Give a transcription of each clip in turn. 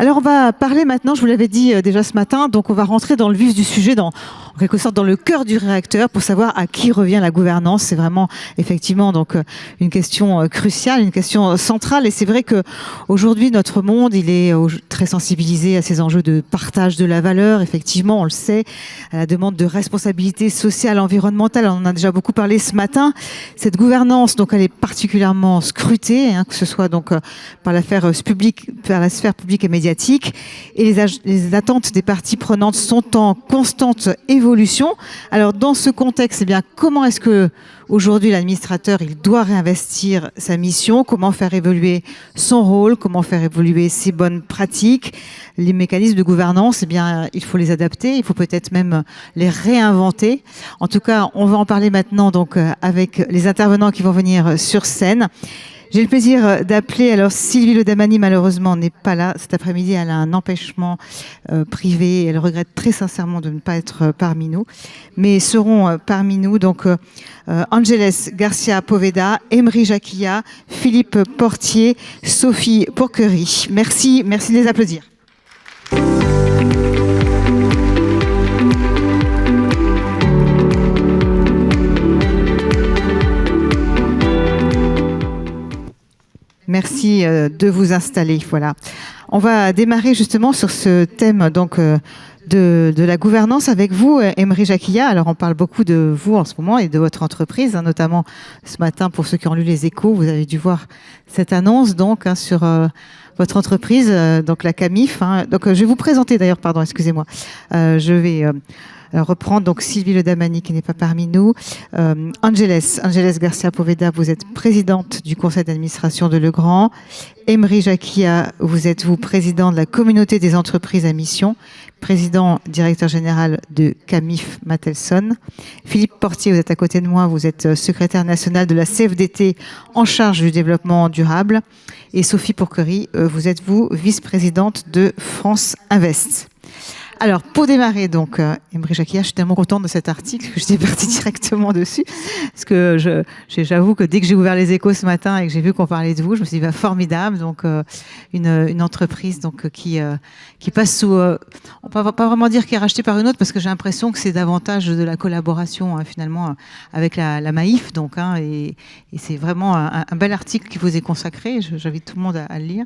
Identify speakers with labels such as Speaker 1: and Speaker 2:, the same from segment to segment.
Speaker 1: Alors on va parler maintenant, je vous l'avais dit déjà ce matin, donc on va rentrer dans le vif du sujet, en quelque sorte dans le cœur du réacteur pour savoir à qui revient la gouvernance. C'est vraiment effectivement donc une question cruciale, une question centrale, et c'est vrai que aujourd'hui notre monde il est très sensibilisé à ces enjeux de partage de la valeur. Effectivement, on le sait, à la demande de responsabilité sociale, environnementale. On en a déjà beaucoup parlé ce matin. Cette gouvernance, donc, elle est particulièrement scrutée, que ce soit donc par la sphère publique et médiatique. Et les attentes des parties prenantes sont en constante évolution. Alors, dans ce contexte, comment est-ce que aujourd'hui l'administrateur il doit réinvestir sa mission? Comment faire évoluer son rôle? Comment faire évoluer ses bonnes pratiques? Les mécanismes de gouvernance, il faut les adapter. Il faut peut-être même les réinventer. En tout cas, on va en parler maintenant donc avec les intervenants qui vont venir sur scène. J'ai le plaisir d'appeler, alors Sylvie Le Damany malheureusement n'est pas là cet après-midi, elle a un empêchement privé, elle regrette très sincèrement de ne pas être parmi nous, mais seront parmi nous donc Ángeles García Poveda, Emery Jacquilla, Philippe Portier, Sophie Porquerie. Merci de les applaudir. Merci de vous installer. Voilà. On va démarrer justement sur ce thème donc de la gouvernance avec vous, Emery Jacquilla. Alors, on parle beaucoup de vous en ce moment et de votre entreprise, notamment ce matin, pour ceux qui ont lu les Échos, vous avez dû voir cette annonce donc sur votre entreprise, donc la Camif. Donc, je vais vous présenter d'ailleurs, pardon, excusez-moi. Je vais reprendre donc Sylvie Le Damany qui n'est pas parmi nous. Ángeles García Poveda, vous êtes présidente du conseil d'administration de Legrand. Emery Jacquilla, vous êtes président de la communauté des entreprises à mission, président directeur général de Camif Matelson. Philippe Portier, vous êtes à côté de moi, vous êtes secrétaire national de la CFDT en charge du développement durable. Et Sophie Porquerie, vous êtes vice-présidente de France Invest. Alors, pour démarrer, donc, Emery Jacquilla, je suis tellement contente de cet article que j'étais partie directement dessus. Parce que j'avoue que dès que j'ai ouvert les Échos ce matin et que j'ai vu qu'on parlait de vous, je me suis dit, formidable. Donc, une entreprise donc, qui passe sous... on ne peut pas vraiment dire qu'elle est rachetée par une autre, parce que j'ai l'impression que c'est davantage de la collaboration, finalement, avec la Maïf. Donc, et c'est vraiment un bel article qui vous est consacré. J'invite tout le monde à le lire.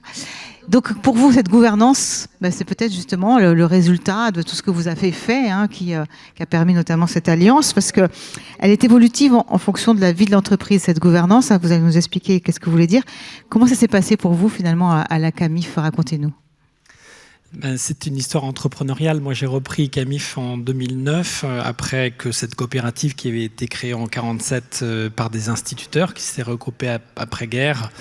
Speaker 1: Donc, pour vous, cette gouvernance, c'est peut-être justement le résultat de tout ce que vous avez fait, qui a permis notamment cette alliance, parce qu'elle est évolutive en fonction de la vie de l'entreprise, cette gouvernance. Vous allez nous expliquer qu'est-ce que vous voulez dire. Comment ça s'est passé pour vous, finalement, à la Camif? Racontez-nous.
Speaker 2: C'est une histoire entrepreneuriale. Moi, j'ai repris Camif en 2009, après que cette coopérative qui avait été créée en 1947 par des instituteurs, qui s'est regroupée après-guerre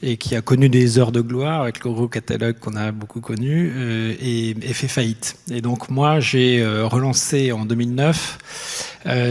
Speaker 2: et qui a connu des heures de gloire avec le gros catalogue qu'on a beaucoup connu, et fait faillite. Et donc, moi, j'ai relancé en 2009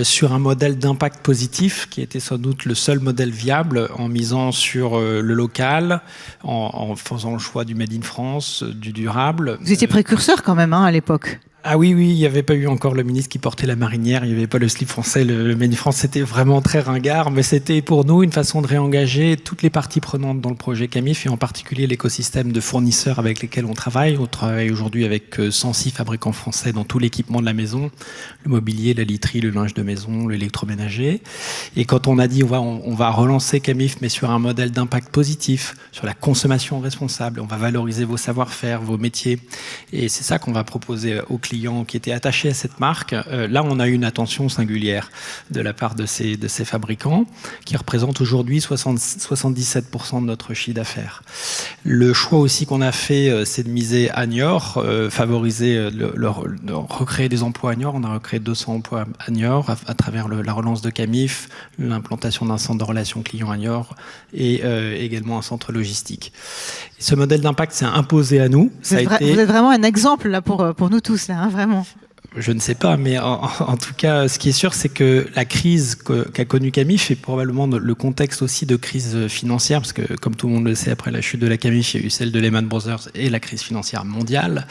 Speaker 2: sur un modèle d'impact positif qui était sans doute le seul modèle viable, en misant sur le local, en faisant le choix du Made in France, du durable.
Speaker 1: Vous étiez précurseur quand même à l'époque.
Speaker 2: Ah oui, il n'y avait pas eu encore le ministre qui portait la marinière, il n'y avait pas le slip français, le Made in France, c'était vraiment très ringard, mais c'était pour nous une façon de réengager toutes les parties prenantes dans le projet Camif, et en particulier l'écosystème de fournisseurs avec lesquels on travaille. On travaille aujourd'hui avec 106 fabricants français dans tout l'équipement de la maison, le mobilier, la literie, le linge de maison, l'électroménager. Et quand on a dit on va relancer Camif, mais sur un modèle d'impact positif, sur la consommation responsable, on va valoriser vos savoir-faire, vos métiers, et c'est ça qu'on va proposer aux clients qui étaient attachés à cette marque. Là, on a eu une attention singulière de la part de ces fabricants, qui représentent aujourd'hui 77% de notre chiffre d'affaires. Le choix aussi qu'on a fait, c'est de miser à Niort, favoriser recréer des emplois à Niort. On a recréé 200 emplois à Niort à travers la relance de Camif, l'implantation d'un centre de relations clients à Niort et également un centre logistique. Et ce modèle d'impact s'est imposé à nous.
Speaker 1: Vous êtes vraiment un exemple là, pour nous tous, là, vraiment.
Speaker 2: Je ne sais pas, mais en tout cas, ce qui est sûr, c'est que la crise qu'a connue Camif est probablement le contexte aussi de crise financière, parce que, comme tout le monde le sait, après la chute de la Camif, il y a eu celle de Lehman Brothers et la crise financière mondiale.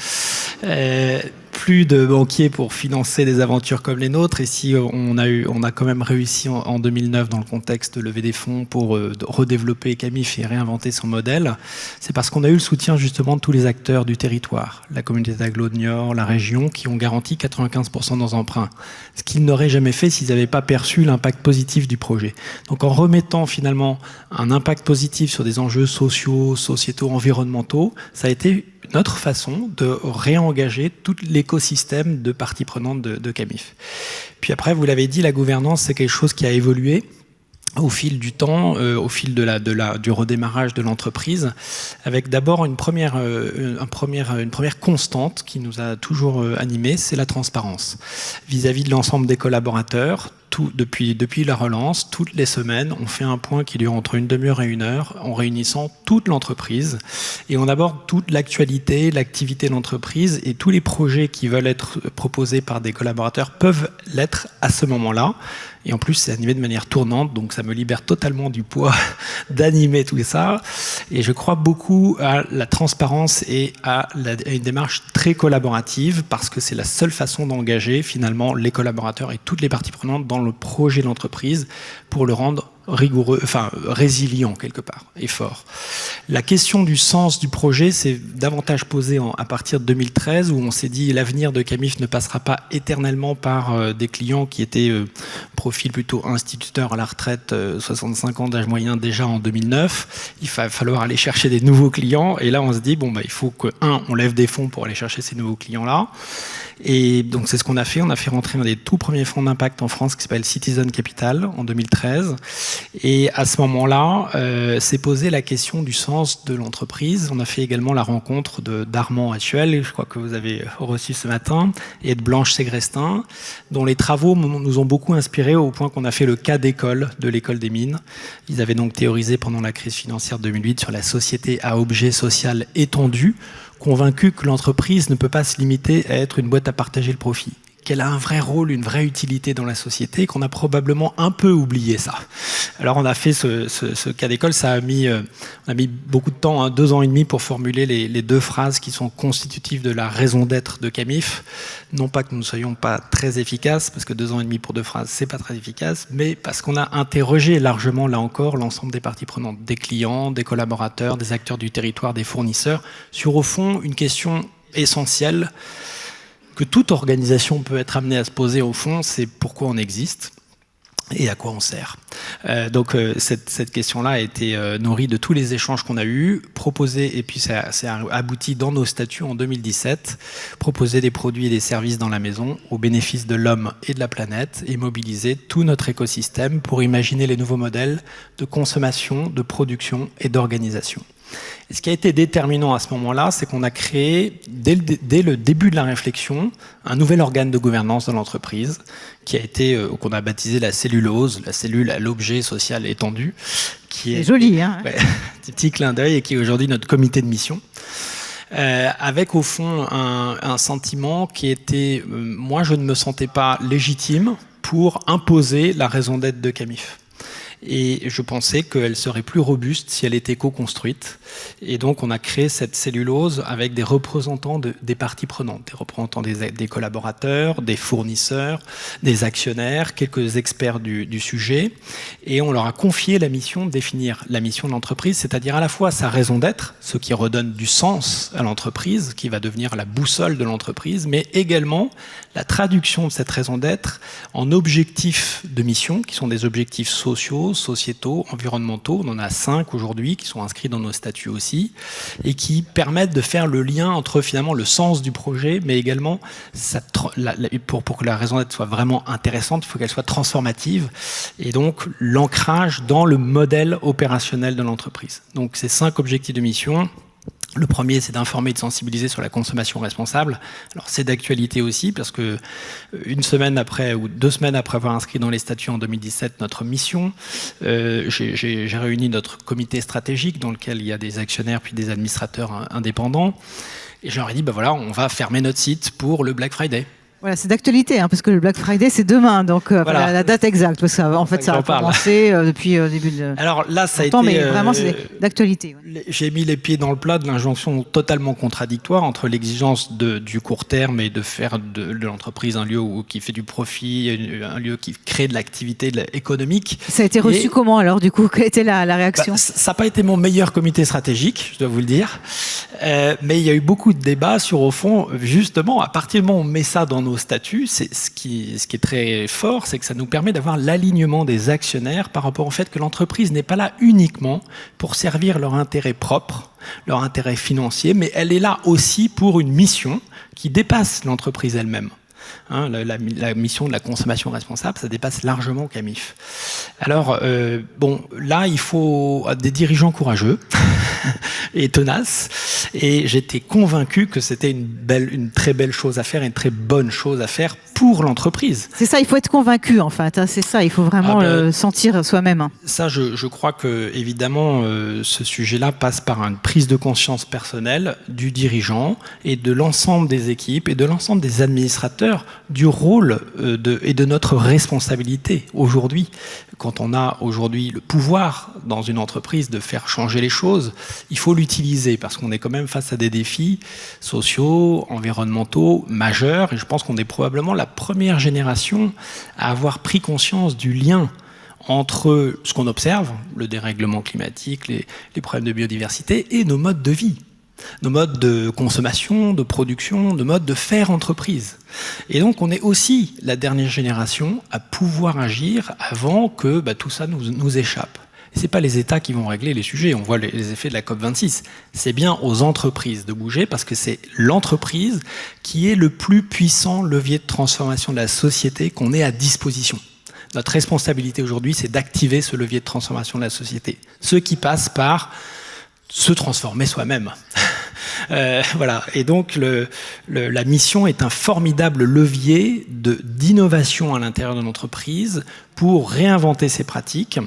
Speaker 2: plus de banquiers pour financer des aventures comme les nôtres. Et si on a quand même réussi en 2009 dans le contexte de lever des fonds pour redévelopper Camif et réinventer son modèle, c'est parce qu'on a eu le soutien justement de tous les acteurs du territoire, la communauté d'agglo de Niort, la région, qui ont garanti 95% de nos emprunts, ce qu'ils n'auraient jamais fait s'ils n'avaient pas perçu l'impact positif du projet. Donc en remettant finalement un impact positif sur des enjeux sociaux, sociétaux, environnementaux, ça a été notre façon de réengager tout l'écosystème de parties prenantes de Camif. Puis après, vous l'avez dit, la gouvernance, c'est quelque chose qui a évolué au fil du temps, au fil du redémarrage de l'entreprise, avec d'abord une première constante qui nous a toujours animés, c'est la transparence vis-à-vis de l'ensemble des collaborateurs. Depuis la relance, toutes les semaines, on fait un point qui dure entre une demi-heure et 1 heure, en réunissant toute l'entreprise, et on aborde toute l'actualité, l'activité de l'entreprise, et tous les projets qui veulent être proposés par des collaborateurs peuvent l'être à ce moment-là. Et en plus, c'est animé de manière tournante, donc ça me libère totalement du poids d'animer tout ça. Et je crois beaucoup à la transparence et à une démarche très collaborative, parce que c'est la seule façon d'engager finalement les collaborateurs et toutes les parties prenantes dans le projet de l'entreprise pour le rendre rigoureux, résilient quelque part et fort. La question du sens du projet s'est davantage posée à partir de 2013, où on s'est dit l'avenir de Camif ne passera pas éternellement par des clients qui étaient profil plutôt instituteurs à la retraite, 65 ans d'âge moyen déjà en 2009. Il va falloir aller chercher des nouveaux clients, et là on se dit il faut on lève des fonds pour aller chercher ces nouveaux clients-là. Et donc c'est ce qu'on a fait. On a fait rentrer un des tout premiers fonds d'impact en France qui s'appelle Citizen Capital en 2013. Et à ce moment-là, s'est posé la question du sens de l'entreprise. On a fait également la rencontre d'Armand Hachuel, je crois que vous avez reçu ce matin, et de Blanche Ségrestin, dont les travaux nous ont beaucoup inspirés au point qu'on a fait le cas d'école de l'école des mines. Ils avaient donc théorisé pendant la crise financière de 2008 sur la société à objet social étendu, convaincu que l'entreprise ne peut pas se limiter à être une boîte à partager le profit, qu'elle a un vrai rôle, une vraie utilité dans la société, qu'on a probablement un peu oublié ça. Alors on a fait ce cas d'école, on a mis beaucoup de temps, 2 ans et demi pour formuler les 2 phrases qui sont constitutives de la raison d'être de Camif. Non pas que nous ne soyons pas très efficaces, parce que 2 ans et demi pour 2 phrases, c'est pas très efficace, mais parce qu'on a interrogé largement, là encore, l'ensemble des parties prenantes, des clients, des collaborateurs, des acteurs du territoire, des fournisseurs, sur au fond une question essentielle que toute organisation peut être amenée à se poser au fond, c'est pourquoi on existe et à quoi on sert. Donc cette question-là a été nourrie de tous les échanges qu'on a eus, proposés, et puis ça s'est abouti dans nos statuts en 2017, proposer des produits et des services dans la maison au bénéfice de l'homme et de la planète, et mobiliser tout notre écosystème pour imaginer les nouveaux modèles de consommation, de production et d'organisation. Et ce qui a été déterminant à ce moment-là, c'est qu'on a créé, dès le début de la réflexion, un nouvel organe de gouvernance de l'entreprise, qui a été, qu'on a baptisé la cellulose, la cellule à l'objet social étendu.
Speaker 1: C'est joli, hein?
Speaker 2: Ouais, petit clin d'œil, et qui est aujourd'hui notre comité de mission. Avec au fond un sentiment qui était, moi je ne me sentais pas légitime pour imposer la raison d'être de Camif. Et je pensais qu'elle serait plus robuste si elle était co-construite. Et donc on a créé cette cellulose avec des représentants des parties prenantes, des représentants des collaborateurs, des fournisseurs, des actionnaires, quelques experts du sujet. Et on leur a confié la mission de définir la mission de l'entreprise, c'est-à-dire à la fois sa raison d'être, ce qui redonne du sens à l'entreprise, qui va devenir la boussole de l'entreprise, mais également la traduction de cette raison d'être en objectifs de mission, qui sont des objectifs sociaux, sociétaux, environnementaux. On en a 5 aujourd'hui qui sont inscrits dans nos statuts aussi, et qui permettent de faire le lien entre finalement le sens du projet, mais également pour que la raison d'être soit vraiment intéressante, il faut qu'elle soit transformative, et donc l'ancrage dans le modèle opérationnel de l'entreprise. Donc ces 5 objectifs de mission. Le premier, c'est d'informer et de sensibiliser sur la consommation responsable. Alors, c'est d'actualité aussi, parce que 1 semaine après, ou 2 semaines après avoir inscrit dans les statuts en 2017 notre mission, j'ai réuni notre comité stratégique, dans lequel il y a des actionnaires puis des administrateurs indépendants. Et je leur ai dit, voilà, on va fermer notre site pour le Black Friday.
Speaker 1: Voilà, c'est d'actualité, hein, parce que le Black Friday, c'est demain, donc
Speaker 2: Voilà.
Speaker 1: la date exacte, parce qu'en fait, ça a commencé depuis début de...
Speaker 2: Alors là, ça a été...
Speaker 1: mais vraiment, c'est d'actualité. Ouais.
Speaker 2: J'ai mis les pieds dans le plat de l'injonction totalement contradictoire entre l'exigence du court terme et de faire de l'entreprise un lieu qui fait du profit, un lieu qui crée de l'activité économique.
Speaker 1: Ça a été reçu comment alors, du coup? Quelle était la réaction?
Speaker 2: Ça n'a pas été mon meilleur comité stratégique, je dois vous le dire. Mais il y a eu beaucoup de débats sur, au fond, justement, à partir du moment où on met ça dans nos statuts, ce qui est très fort, c'est que ça nous permet d'avoir l'alignement des actionnaires par rapport au fait que l'entreprise n'est pas là uniquement pour servir leur intérêt propre, leur intérêt financier, mais elle est là aussi pour une mission qui dépasse l'entreprise elle-même. Hein, la mission de la consommation responsable, ça dépasse largement Camif. Alors, là, il faut des dirigeants courageux et tenaces. Et j'étais convaincu que c'était une très belle chose à faire, une très bonne chose à faire pour l'entreprise.
Speaker 1: C'est ça, il faut être convaincu, en fait. Hein, c'est ça, il faut vraiment le sentir soi-même.
Speaker 2: Ça, je crois que, évidemment, ce sujet-là passe par une prise de conscience personnelle du dirigeant et de l'ensemble des équipes et de l'ensemble des administrateurs du rôle et de notre responsabilité aujourd'hui. Quand on a aujourd'hui le pouvoir dans une entreprise de faire changer les choses, il faut l'utiliser parce qu'on est quand même face à des défis sociaux, environnementaux majeurs et je pense qu'on est probablement la première génération à avoir pris conscience du lien entre ce qu'on observe, le dérèglement climatique, les problèmes de biodiversité et nos modes de vie. Nos modes de consommation, de production, de modes de faire entreprise. Et donc on est aussi la dernière génération à pouvoir agir avant que tout ça nous échappe. Et ce n'est pas les États qui vont régler les sujets, on voit les effets de la COP26. C'est bien aux entreprises de bouger parce que c'est l'entreprise qui est le plus puissant levier de transformation de la société qu'on ait à disposition. Notre responsabilité aujourd'hui, c'est d'activer ce levier de transformation de la société. Ce qui passe par se transformer soi-même. Voilà. Et donc, la mission est un formidable levier d'innovation à l'intérieur de l'entreprise pour réinventer ses pratiques,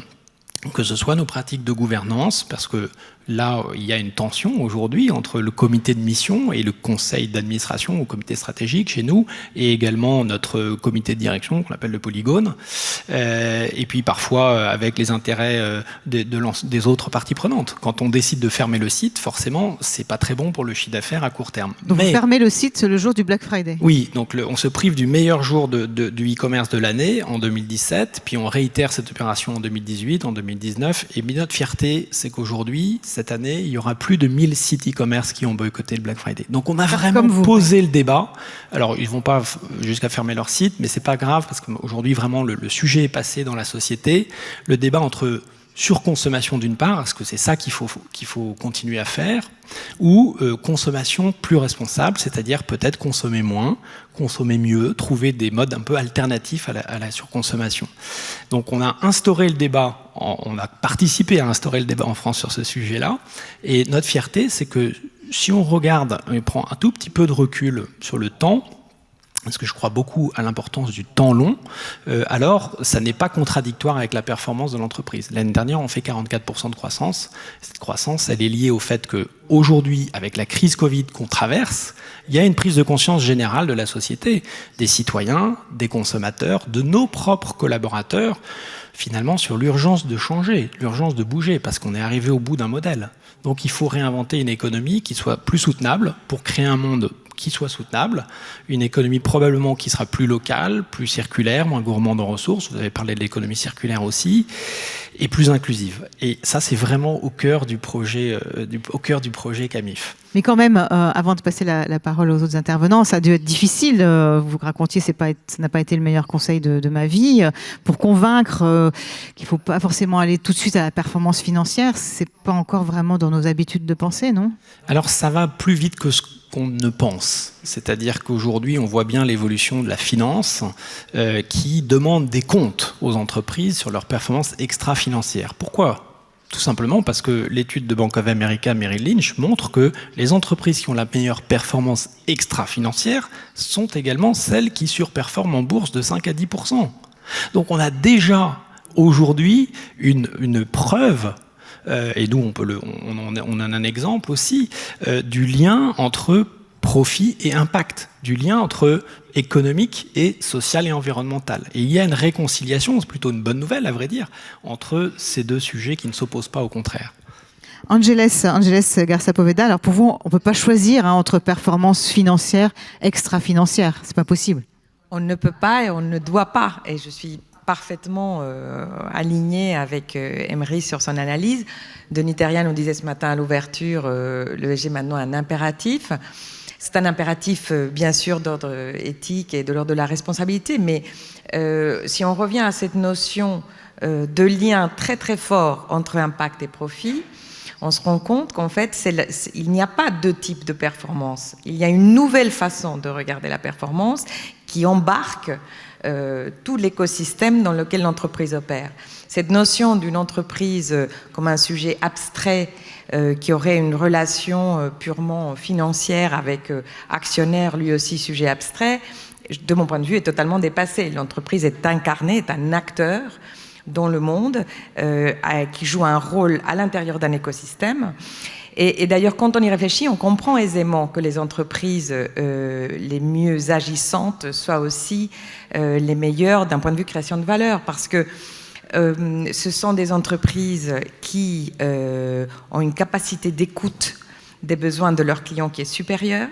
Speaker 2: que ce soit nos pratiques de gouvernance, parce que là, il y a une tension aujourd'hui entre le comité de mission et le conseil d'administration ou comité stratégique chez nous, et également notre comité de direction qu'on appelle le polygone, et puis parfois avec les intérêts des autres parties prenantes. Quand on décide de fermer le site, forcément, c'est pas très bon pour le chiffre d'affaires à court terme.
Speaker 1: Donc vous fermez le site le jour du Black Friday?
Speaker 2: Oui, donc on se prive du meilleur jour du e-commerce de l'année en 2017, puis on réitère cette opération en 2018, en 2019, et notre fierté, c'est qu'aujourd'hui, cette année, il y aura plus de 1000 sites e-commerce qui ont boycotté le Black Friday. Donc on a vraiment posé le débat. Alors ils vont pas jusqu'à fermer leur site, mais c'est pas grave parce qu'aujourd'hui vraiment le sujet est passé dans la société. Le débat entre surconsommation d'une part, parce que c'est ça qu'il faut continuer à faire, ou consommation plus responsable, c'est-à-dire peut-être consommer moins, consommer mieux, trouver des modes un peu alternatifs à la surconsommation. Donc on a instauré le débat, on a participé à instaurer le débat en France sur ce sujet-là, et notre fierté, c'est que si on regarde et prend un tout petit peu de recul sur le temps, parce que je crois beaucoup à l'importance du temps long, alors ça n'est pas contradictoire avec la performance de l'entreprise. L'année dernière, on fait 44% de croissance. Cette croissance, elle est liée au fait qu'aujourd'hui, avec la crise Covid qu'on traverse, il y a une prise de conscience générale de la société, des citoyens, des consommateurs, de nos propres collaborateurs, finalement sur l'urgence de changer, l'urgence de bouger, parce qu'on est arrivé au bout d'un modèle. Donc il faut réinventer une économie qui soit plus soutenable pour créer un monde qui soit soutenable, une économie probablement qui sera plus locale, plus circulaire, moins gourmande en ressources, vous avez parlé de l'économie circulaire aussi, et plus inclusive. Et ça, c'est vraiment au cœur du projet Camif.
Speaker 1: Mais quand même, avant de passer la parole aux autres intervenants, ça a dû être difficile. Vous racontiez, ça n'a pas été le meilleur conseil de ma vie. Pour convaincre qu'il ne faut pas forcément aller tout de suite à la performance financière, c'est pas encore vraiment dans nos habitudes de penser, non?
Speaker 2: Alors, ça va plus vite que ce qu'on ne pense. C'est-à-dire qu'aujourd'hui, on voit bien l'évolution de la finance qui demande des comptes aux entreprises sur leur performance extra-financière. Pourquoi ? Tout simplement parce que l'étude de Bank of America Merrill Lynch montre que les entreprises qui ont la meilleure performance extra-financière sont également celles qui surperforment en bourse de 5 à 10%. Donc on a déjà aujourd'hui une preuve, et nous on en a un exemple aussi, du lien entre profit et impact, du lien entre économique et social et environnemental. Et il y a une réconciliation, c'est plutôt une bonne nouvelle à vrai dire, entre ces deux sujets qui ne s'opposent pas, au contraire.
Speaker 1: Ángeles Garza-Poveda, alors pour vous, on ne peut pas choisir entre performance financière, extra-financière, c'est pas possible.
Speaker 3: On ne peut pas et on ne doit pas, et je suis parfaitement alignée avec Emery sur son analyse. Denis Thériat nous disait ce matin à l'ouverture, l'ESG maintenant un impératif. C'est un impératif, bien sûr, d'ordre éthique et de l'ordre de la responsabilité, mais si on revient à cette notion de lien très très fort entre impact et profit, on se rend compte qu'en fait, il n'y a pas deux types de performance. Il y a une nouvelle façon de regarder la performance qui embarque tout l'écosystème dans lequel l'entreprise opère. Cette notion d'une entreprise comme un sujet abstrait qui aurait une relation purement financière avec actionnaire, lui aussi sujet abstrait, de mon point de vue, est totalement dépassée. L'entreprise est incarnée, est un acteur dans le monde, qui joue un rôle à l'intérieur d'un écosystème. Et d'ailleurs, quand on y réfléchit, on comprend aisément que les entreprises les mieux agissantes soient aussi les meilleures d'un point de vue création de valeur, parce que ce sont des entreprises qui ont une capacité d'écoute des besoins de leurs clients qui est supérieure,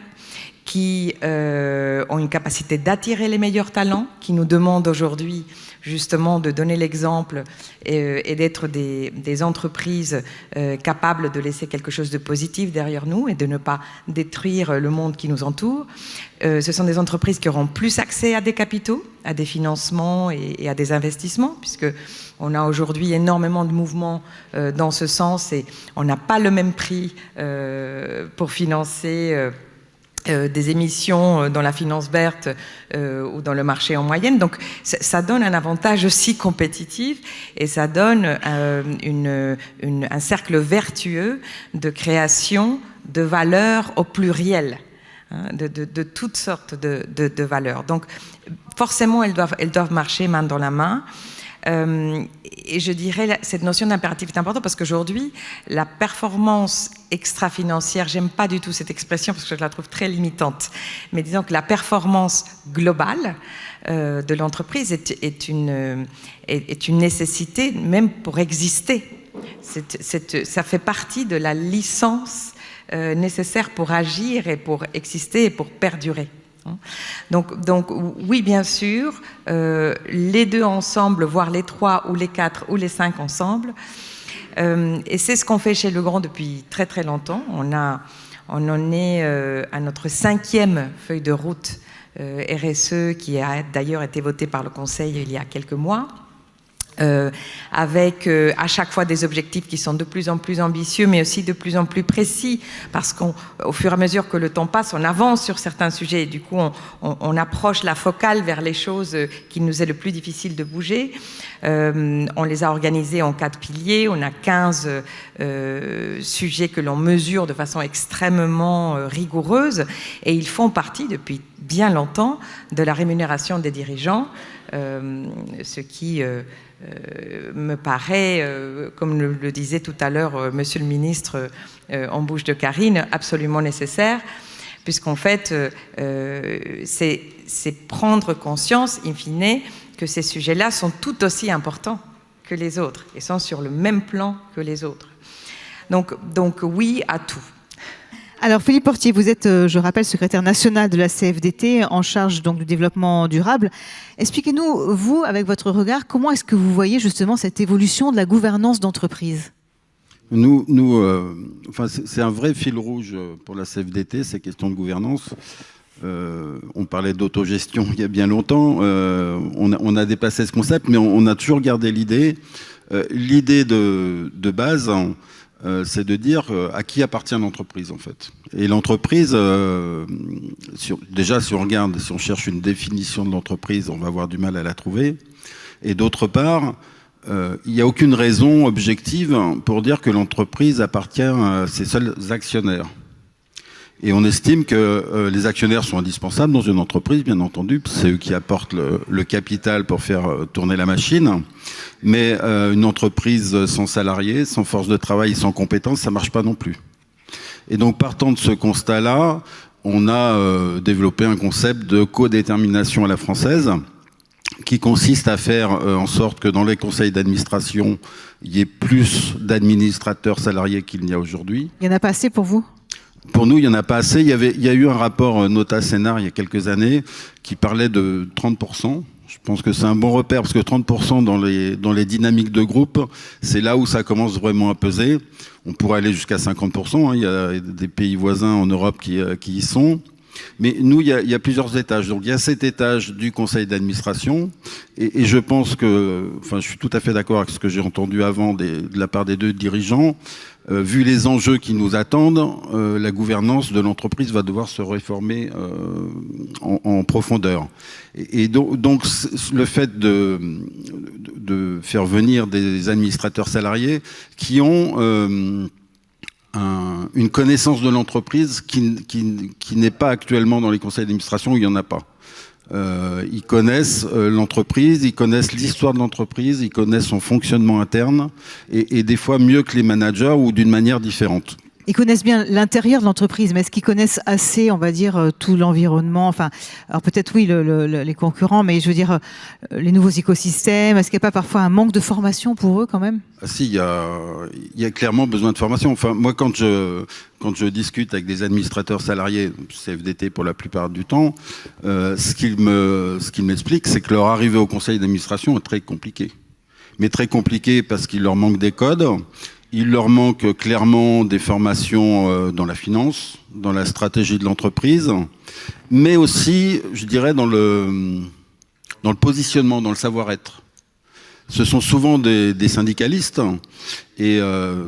Speaker 3: qui ont une capacité d'attirer les meilleurs talents, qui nous demandent aujourd'hui justement de donner l'exemple et d'être des entreprises capables de laisser quelque chose de positif derrière nous et de ne pas détruire le monde qui nous entoure. Ce sont des entreprises qui auront plus accès à des capitaux, à des financements et à des investissements, puisque on a aujourd'hui énormément de mouvements dans ce sens et on n'a pas le même prix pour financer des émissions dans la finance verte ou dans le marché en moyenne. Donc ça donne un avantage aussi compétitif et ça donne un cercle vertueux de création de valeurs au pluriel, hein, de toutes sortes de valeurs. Donc forcément, elles doivent marcher main dans la main. Et je dirais, cette notion d'impératif est importante parce qu'aujourd'hui, la performance extra-financière, j'aime pas du tout cette expression parce que je la trouve très limitante, mais disons que la performance globale de l'entreprise est une nécessité même pour exister. Ça fait partie de la licence nécessaire pour agir et pour exister et pour perdurer. Donc oui, bien sûr, les deux ensemble, voire les trois ou les quatre ou les cinq ensemble. Et c'est ce qu'on fait chez Legrand depuis très très longtemps. On en est à notre 5e feuille de route RSE qui a d'ailleurs été votée par le Conseil il y a quelques mois. Avec à chaque fois des objectifs qui sont de plus en plus ambitieux, mais aussi de plus en plus précis, parce qu'au fur et à mesure que le temps passe, on avance sur certains sujets, et du coup on approche la focale vers les choses qui nous est le plus difficile de bouger. On les a organisés en 4 piliers, on a 15 sujets que l'on mesure de façon extrêmement rigoureuse, et ils font partie depuis bien longtemps de la rémunération des dirigeants, ce qui me paraît, comme le disait tout à l'heure Monsieur le ministre en bouche de Karine, absolument nécessaire, puisqu'en fait, c'est prendre conscience, in fine, que ces sujets-là sont tout aussi importants que les autres, et sont sur le même plan que les autres. Donc oui à tout.
Speaker 1: Alors Philippe Portier, vous êtes, je rappelle, secrétaire national de la CFDT, en charge donc du développement durable. Expliquez-nous, vous, avec votre regard, comment est-ce que vous voyez justement cette évolution de la gouvernance d'entreprise ?
Speaker 4: Enfin, c'est un vrai fil rouge pour la CFDT, ces questions de gouvernance. On parlait d'autogestion il y a bien longtemps. On a dépassé ce concept, mais on a toujours gardé l'idée. L'idée de base, c'est de dire à qui appartient l'entreprise en fait. Et l'entreprise, déjà si on cherche une définition de l'entreprise, on va avoir du mal à la trouver. Et d'autre part, il n'y a aucune raison objective pour dire que l'entreprise appartient à ses seuls actionnaires. Et on estime que les actionnaires sont indispensables dans une entreprise, bien entendu, c'est eux qui apportent le capital pour faire tourner la machine. Mais une entreprise sans salariés, sans force de travail, sans compétences, ça marche pas non plus. Et donc, partant de ce constat-là, on a développé un concept de codétermination à la française qui consiste à faire en sorte que dans les conseils d'administration, il y ait plus d'administrateurs salariés qu'il n'y a aujourd'hui.
Speaker 1: Il n'y en a pas assez pour vous ?
Speaker 4: Pour nous, il n'y en a pas assez. Il y a eu un rapport Nota-Sénar il y a quelques années qui parlait de 30%. Je pense que c'est un bon repère parce que 30% dans les dynamiques de groupe, c'est là où ça commence vraiment à peser. On pourrait aller jusqu'à 50%. Hein. Il y a des pays voisins en Europe qui y sont. Mais nous, il y a plusieurs étages. Donc, il y a cet étage du conseil d'administration. Et je pense que, enfin, je suis tout à fait d'accord avec ce que j'ai entendu avant de la part des deux dirigeants. Vu les enjeux qui nous attendent, la gouvernance de l'entreprise va devoir se réformer en profondeur. Et donc, le fait de faire venir des administrateurs salariés qui ont une connaissance de l'entreprise qui n'est pas actuellement dans les conseils d'administration où il n'y en a pas. Ils connaissent l'entreprise, ils connaissent l'histoire de l'entreprise, ils connaissent son fonctionnement interne et des fois mieux que les managers ou d'une manière différente.
Speaker 1: Ils connaissent bien l'intérieur de l'entreprise, mais est-ce qu'ils connaissent assez, on va dire, tout l'environnement ? Enfin, alors peut-être oui, les concurrents, mais je veux dire, les nouveaux écosystèmes, est-ce qu'il n'y a pas parfois un manque de formation pour eux quand même ?
Speaker 4: Ah, si, il y a clairement besoin de formation. Enfin, moi, quand je discute avec des administrateurs salariés, CFDT pour la plupart du temps, ce qu'ils m'expliquent, c'est que leur arrivée au conseil d'administration est très compliquée. Mais très compliquée parce qu'il leur manque des codes. Il leur manque clairement des formations dans la finance, dans la stratégie de l'entreprise, mais aussi, je dirais, dans le positionnement, dans le savoir-être. Ce sont souvent des syndicalistes et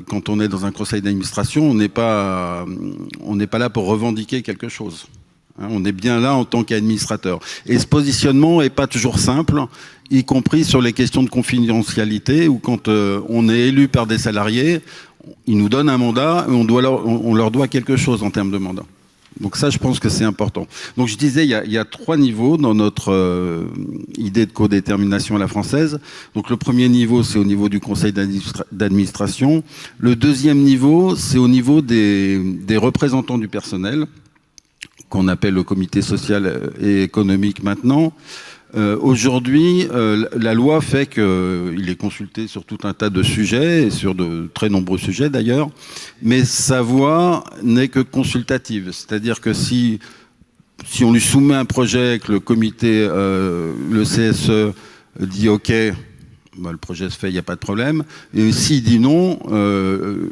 Speaker 4: quand on est dans un conseil d'administration, on n'est pas là pour revendiquer quelque chose. On est bien là en tant qu'administrateur. Et ce positionnement n'est pas toujours simple, y compris sur les questions de confidentialité, où quand on est élu par des salariés, ils nous donnent un mandat et on leur doit quelque chose en termes de mandat. Donc ça, je pense que c'est important. Donc je disais, il y a 3 niveaux dans notre idée de codétermination à la française. Donc le premier niveau, c'est au niveau du conseil d'administration. Le deuxième niveau, c'est au niveau des représentants du personnel, qu'on appelle le comité social et économique maintenant. Aujourd'hui, la loi fait qu'il est consulté sur tout un tas de sujets, et sur de très nombreux sujets d'ailleurs, mais sa voix n'est que consultative. C'est-à-dire que si on lui soumet un projet, que le comité, le CSE dit OK, bah, le projet se fait, il n'y a pas de problème. Et s'il dit non,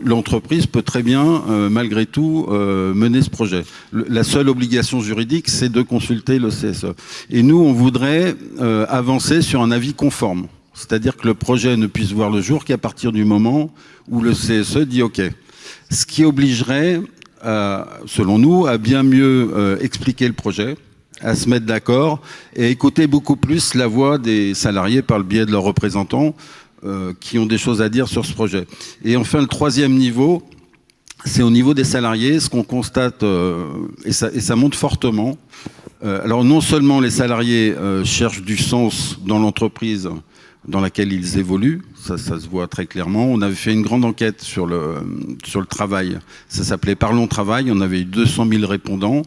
Speaker 4: l'entreprise peut très bien, malgré tout, mener ce projet. La seule obligation juridique, c'est de consulter le CSE. Et nous, on voudrait avancer sur un avis conforme. C'est-à-dire que le projet ne puisse voir le jour qu'à partir du moment où le CSE dit OK. Ce qui obligerait, selon nous, à bien mieux expliquer le projet, à se mettre d'accord et écouter beaucoup plus la voix des salariés par le biais de leurs représentants qui ont des choses à dire sur ce projet. Et enfin, le troisième niveau, c'est au niveau des salariés, ce qu'on constate, et ça monte fortement. Alors non seulement les salariés cherchent du sens dans l'entreprise dans laquelle ils évoluent, ça se voit très clairement. On avait fait une grande enquête sur le travail, ça s'appelait Parlons Travail, on avait eu 200 000 répondants,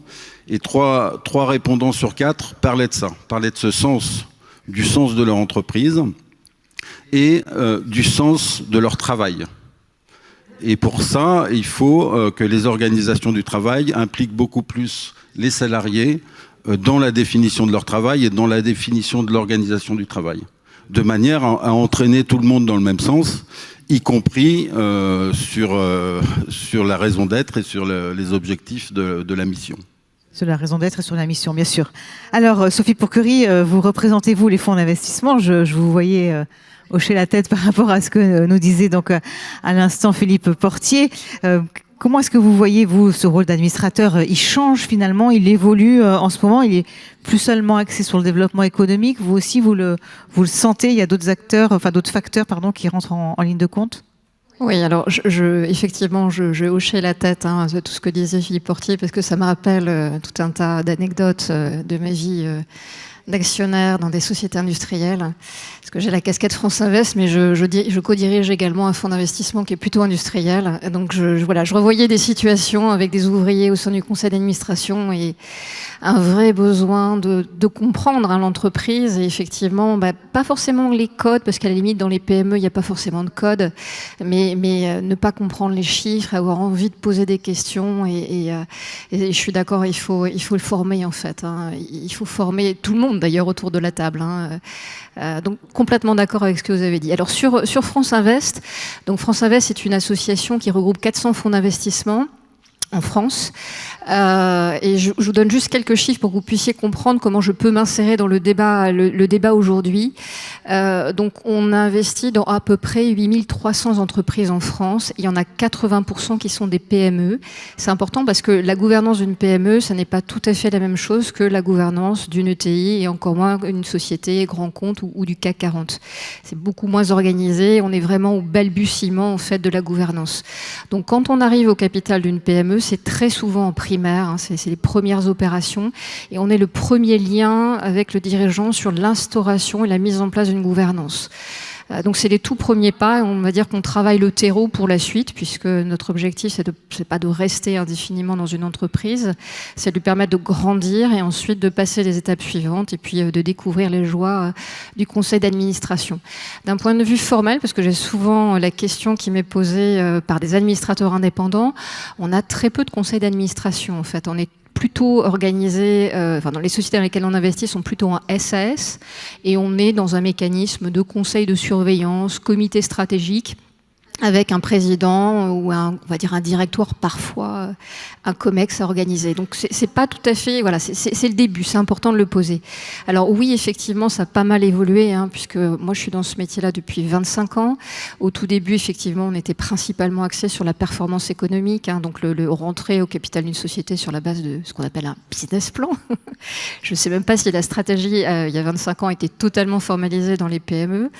Speaker 4: et 3 répondants sur 4 parlaient de ça, parlaient de ce sens, du sens de leur entreprise et du sens de leur travail. Et pour ça, il faut que les organisations du travail impliquent beaucoup plus les salariés dans la définition de leur travail et dans la définition de l'organisation du travail, de manière à entraîner tout le monde dans le même sens, y compris sur la raison d'être et sur les objectifs de la mission.
Speaker 1: Sur la raison d'être et sur la mission, bien sûr. Alors, Sophie Pourquerie, vous représentez, vous, les fonds d'investissement. Je vous voyais hocher la tête par rapport à ce que nous disait donc à l'instant Philippe Portier. Comment est-ce que vous voyez, vous, ce rôle d'administrateur? Il change finalement, il évolue en ce moment, il est plus seulement axé sur le développement économique. Vous aussi, vous le sentez, il y a d'autres acteurs, enfin d'autres facteurs, pardon, qui rentrent en ligne de compte?
Speaker 5: Oui, alors effectivement, je hochais la tête de tout ce que disait Philippe Portier parce que ça me rappelle tout un tas d'anecdotes de ma vie d'actionnaires dans des sociétés industrielles, parce que j'ai la casquette France Invest, mais je co-dirige également un fonds d'investissement qui est plutôt industriel. Donc je revoyais des situations avec des ouvriers au sein du conseil d'administration et un vrai besoin de comprendre l'entreprise. Et effectivement, pas forcément les codes, parce qu'à la limite, dans les PME, il n'y a pas forcément de code, mais ne pas comprendre les chiffres, avoir envie de poser des questions. Et je suis d'accord, il faut le former, en fait. Il faut former tout le monde, d'ailleurs, autour de la table. Donc, complètement d'accord avec ce que vous avez dit. Alors, sur France Invest, donc France Invest est une association qui regroupe 400 fonds d'investissement en France. Et je vous donne juste quelques chiffres pour que vous puissiez comprendre comment je peux m'insérer dans le débat aujourd'hui. Donc, on a investi dans à peu près 8300 entreprises en France. Il y en a 80% qui sont des PME. C'est important parce que la gouvernance d'une PME, ça n'est pas tout à fait la même chose que la gouvernance d'une ETI et encore moins une société grand compte ou du CAC 40. C'est beaucoup moins organisé. On est vraiment au balbutiement, en fait, de la gouvernance. Donc, quand on arrive au capital d'une PME, c'est très souvent en primaire, c'est les premières opérations, et on est le premier lien avec le dirigeant sur l'instauration et la mise en place d'une gouvernance. Donc c'est les tout premiers pas, on va dire qu'on travaille le terreau pour la suite, puisque notre objectif c'est pas de rester indéfiniment dans une entreprise, c'est de lui permettre de grandir et ensuite de passer les étapes suivantes et puis de découvrir les joies du conseil d'administration. D'un point de vue formel, parce que j'ai souvent la question qui m'est posée par des administrateurs indépendants, on a très peu de conseils d'administration en fait, on est plutôt organisés, dans les sociétés dans lesquelles on investit sont plutôt en SAS et on est dans un mécanisme de conseil de surveillance, comité stratégique avec un président ou on va dire un directoire, parfois un COMEX à organiser. Donc c'est pas tout à fait, voilà, c'est le début, c'est important de le poser. Alors oui, effectivement, ça a pas mal évolué, puisque moi je suis dans ce métier-là depuis 25 ans. Au tout début, effectivement, on était principalement axé sur la performance économique, donc le rentrer au capital d'une société sur la base de ce qu'on appelle un business plan. Je ne sais même pas si la stratégie, il y a 25 ans, était totalement formalisée dans les PME.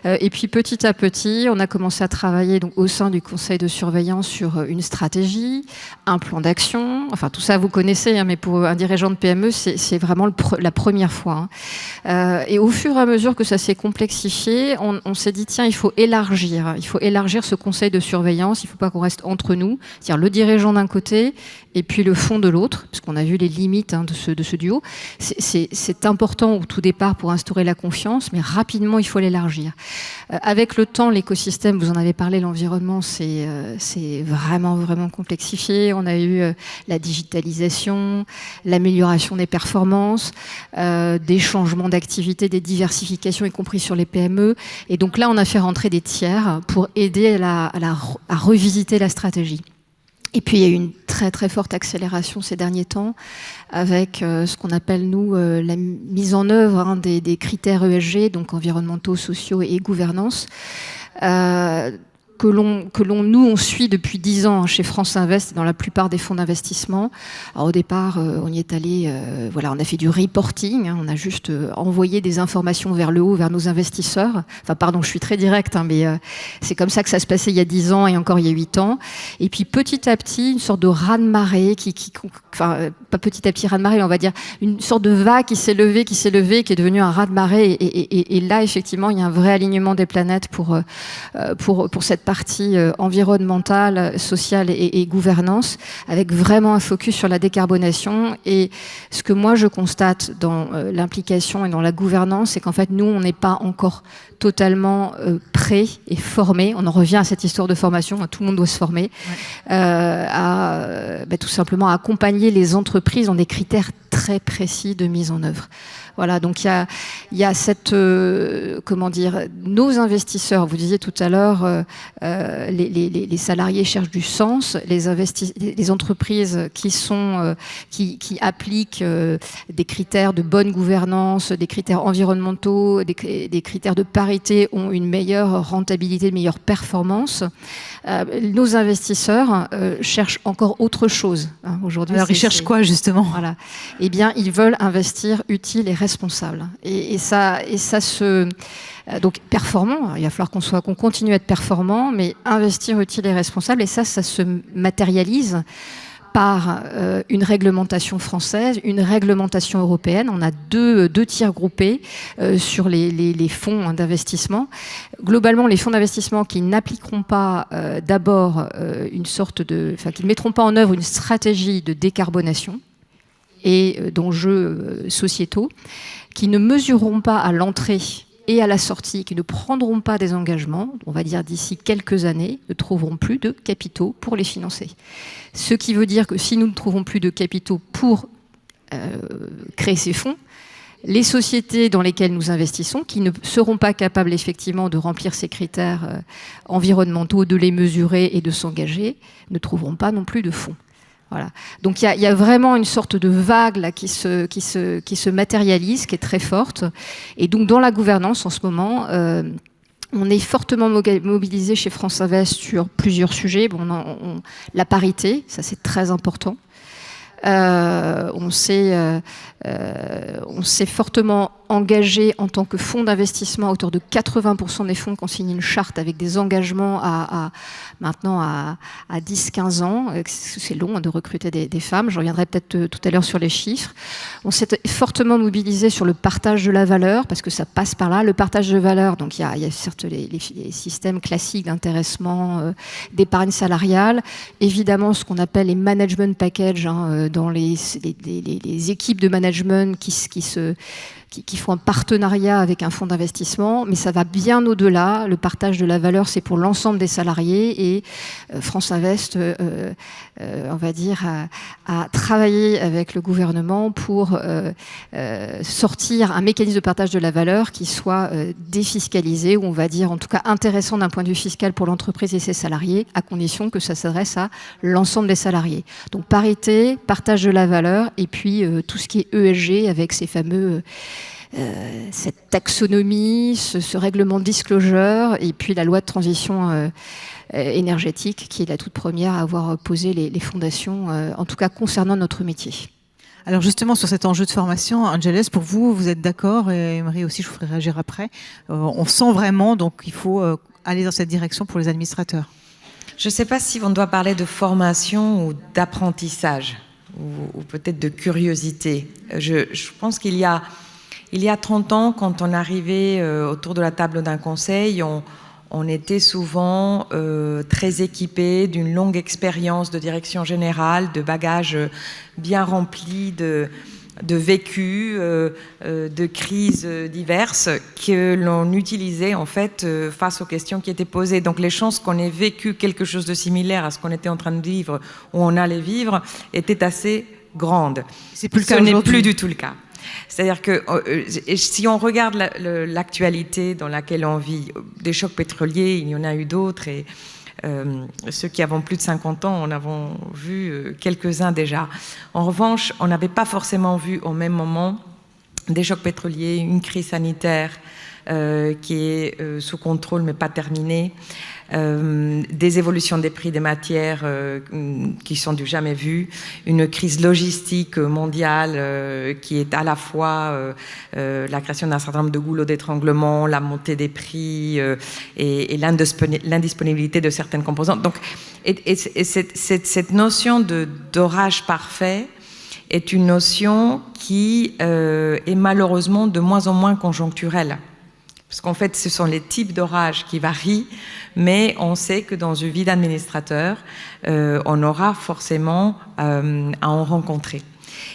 Speaker 5: Et puis petit à petit, on a commencé à travailler donc au sein du conseil de surveillance sur une stratégie, un plan d'action, enfin tout ça vous connaissez, mais pour un dirigeant de PME, c'est vraiment la première fois. Et au fur et à mesure que ça s'est complexifié, on s'est dit tiens, il faut élargir ce conseil de surveillance, il ne faut pas qu'on reste entre nous, c'est-à-dire le dirigeant d'un côté et puis le fond de l'autre, parce qu'on a vu les limites de ce duo. C'est important au tout départ pour instaurer la confiance, mais rapidement il faut l'élargir. Avec le temps, l'écosystème, vous en avez parlé, l'environnement, c'est vraiment, vraiment complexifié. On a eu la digitalisation, l'amélioration des performances, des changements d'activité, des diversifications, y compris sur les PME. Et donc là, on a fait rentrer des tiers pour aider à revisiter la stratégie. Et puis, il y a eu une très, très forte accélération ces derniers temps avec ce qu'on appelle, nous, la mise en œuvre des critères ESG, donc environnementaux, sociaux et gouvernance, que nous, on suit depuis 10 ans chez France Invest, dans la plupart des fonds d'investissement. Alors, au départ, on y est allé, on a fait du reporting, on a juste envoyé des informations vers le haut, vers nos investisseurs. Enfin, pardon, je suis très directe, mais c'est comme ça que ça se passait il y a 10 ans et encore il y a 8 ans. Et puis, petit à petit, une sorte de raz-de-marée pas petit à petit raz-de-marée, mais on va dire une sorte de vague qui s'est levée, qui est devenue un raz-de-marée. Et là, effectivement, il y a un vrai alignement des planètes pour cette partie environnementale, sociale et gouvernance, avec vraiment un focus sur la décarbonation. Et ce que moi je constate dans l'implication et dans la gouvernance, c'est qu'en fait nous on n'est pas encore totalement prêts et formés. On en revient à cette histoire de formation, tout le monde doit se former, tout simplement accompagner les entreprises dans des critères très précis de mise en œuvre. Voilà, donc il y a cette, nos investisseurs, vous disiez tout à l'heure, les salariés cherchent du sens, les entreprises qui appliquent des critères de bonne gouvernance, des critères environnementaux, des critères de parité ont une meilleure rentabilité, une meilleure performance. Nos investisseurs cherchent encore autre chose. Aujourd'hui,
Speaker 1: alors ils cherchent quoi justement?
Speaker 5: Voilà. Eh bien, ils veulent investir utile et responsable. Et ça se... Donc, performant, il va falloir qu'on continue à être performant, mais investir utile et responsable, et ça se matérialise par une réglementation française, une réglementation européenne. On a deux tiers groupés sur les fonds d'investissement. Globalement, les fonds d'investissement qui n'appliqueront pas d'abord qui ne mettront pas en œuvre une stratégie de décarbonation et d'enjeux sociétaux, qui ne mesureront pas à l'entrée et à la sortie, qui ne prendront pas des engagements, on va dire d'ici quelques années, ne trouveront plus de capitaux pour les financer. Ce qui veut dire que si nous ne trouvons plus de capitaux pour créer ces fonds, les sociétés dans lesquelles nous investissons, qui ne seront pas capables effectivement de remplir ces critères environnementaux, de les mesurer et de s'engager, ne trouveront pas non plus de fonds. Voilà. Donc il y a vraiment une sorte de vague là, qui se matérialise, qui est très forte. Et donc dans la gouvernance en ce moment, on est fortement mobilisé chez France Invest sur plusieurs sujets. La parité, ça c'est très important. On s'est fortement engagé en tant que fonds d'investissement à hauteur de 80% des fonds qu'on signe une charte avec des engagements maintenant à 10-15 ans. C'est long de recruter des femmes. Je reviendrai peut-être tout à l'heure sur les chiffres. On s'est fortement mobilisé sur le partage de la valeur parce que ça passe par là. Le partage de valeur, donc il y a certes les systèmes classiques d'intéressement, d'épargne salariale, évidemment ce qu'on appelle les management packages dans les équipes de management qui font un partenariat avec un fonds d'investissement, mais ça va bien au-delà. Le partage de la valeur, c'est pour l'ensemble des salariés et France Invest, on va dire, a travaillé avec le gouvernement pour sortir un mécanisme de partage de la valeur qui soit défiscalisé, ou on va dire en tout cas intéressant d'un point de vue fiscal pour l'entreprise et ses salariés, à condition que ça s'adresse à l'ensemble des salariés. Donc parité, partage de la valeur, et puis tout ce qui est ESG avec ces fameux... cette taxonomie, ce règlement de disclosure, et puis la loi de transition énergétique, qui est la toute première à avoir posé les fondations, en tout cas concernant notre métier.
Speaker 1: Alors justement, sur cet enjeu de formation, Angeles, pour vous, vous êtes d'accord, et Emery aussi, je vous ferai réagir après, on sent vraiment, donc il faut aller dans cette direction pour les administrateurs.
Speaker 3: Je ne sais pas si on doit parler de formation ou d'apprentissage, ou peut-être de curiosité. Je pense qu'il y a 30 ans, quand on arrivait autour de la table d'un conseil, on était souvent très équipés d'une longue expérience de direction générale, de bagages bien remplis de vécus, de crises diverses que l'on utilisait en fait face aux questions qui étaient posées. Donc les chances qu'on ait vécu quelque chose de similaire à ce qu'on était en train de vivre ou on allait vivre étaient assez grandes.
Speaker 1: C'est plus le cas
Speaker 3: aujourd'hui. Ce n'est plus
Speaker 1: aujourd'hui.
Speaker 3: du tout le cas. C'est-à-dire que si on regarde l'actualité dans laquelle on vit, des chocs pétroliers, il y en a eu d'autres, et ceux qui avons plus de 50 ans, en avons vu quelques-uns déjà. En revanche, on n'avait pas forcément vu au même moment des chocs pétroliers, une crise sanitaire qui est sous contrôle mais pas terminée, des évolutions des prix des matières qui sont du jamais vues, une crise logistique mondiale qui est à la fois la création d'un certain nombre de goulots d'étranglement, la montée des prix et l'indisponibilité de certaines composantes. Donc, cette notion d'orage parfait est une notion qui est malheureusement de moins en moins conjoncturelle. Parce qu'en fait, ce sont les types d'orages qui varient, mais on sait que dans une vie d'administrateur, on aura forcément à en rencontrer.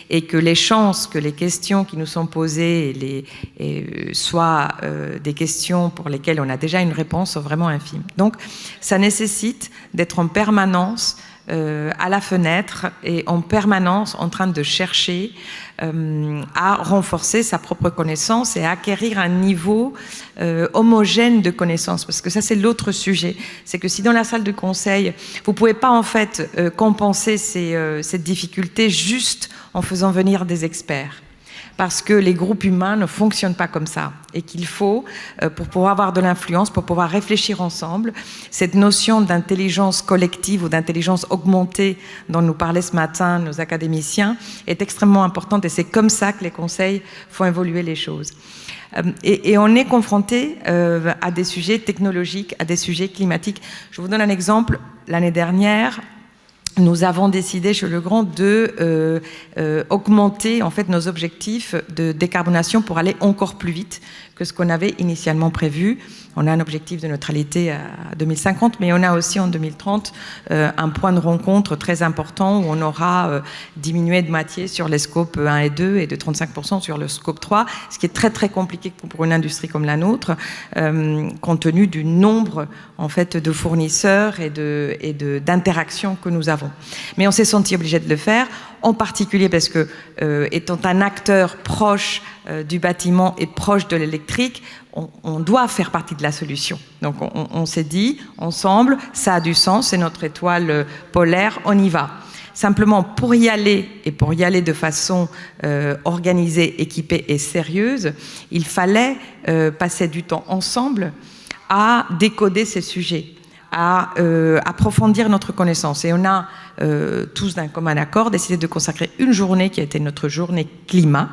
Speaker 3: Et que les chances que les questions qui nous sont posées soient des questions pour lesquelles on a déjà une réponse sont vraiment infimes. Donc, ça nécessite d'être en permanence à la fenêtre et en permanence en train de chercher à renforcer sa propre connaissance et à acquérir un niveau homogène de connaissance. Parce que ça, c'est l'autre sujet. C'est que si dans la salle de conseil, vous ne pouvez pas en fait compenser cette difficulté juste en faisant venir des experts. Parce que les groupes humains ne fonctionnent pas comme ça et qu'il faut, pour pouvoir avoir de l'influence, pour pouvoir réfléchir ensemble, cette notion d'intelligence collective ou d'intelligence augmentée dont nous parlaient ce matin nos académiciens est extrêmement importante et c'est comme ça que les conseils font évoluer les choses. Et on est confronté à des sujets technologiques, à des sujets climatiques. Je vous donne un exemple. L'année dernière, nous avons décidé chez Legrand de augmenter en fait nos objectifs de décarbonation pour aller encore plus vite que ce qu'on avait initialement prévu. On a un objectif de neutralité à 2050, mais on a aussi en 2030 un point de rencontre très important où on aura diminué de moitié sur les scopes 1 et 2 et de 35% sur le scope 3, ce qui est très très compliqué pour une industrie comme la nôtre, compte tenu du nombre en fait de fournisseurs et d'interactions que nous avons. Mais on s'est senti obligé de le faire, en particulier parce que, étant un acteur proche du bâtiment et proche de l'électrique, on doit faire partie de la solution. Donc on s'est dit, ensemble, ça a du sens, c'est notre étoile polaire, on y va. Simplement, pour y aller, et pour y aller de façon organisée, équipée et sérieuse, il fallait passer du temps ensemble à décoder ces sujets, à approfondir notre connaissance. Et on a tous d'un commun accord décidé de consacrer une journée qui a été notre journée climat,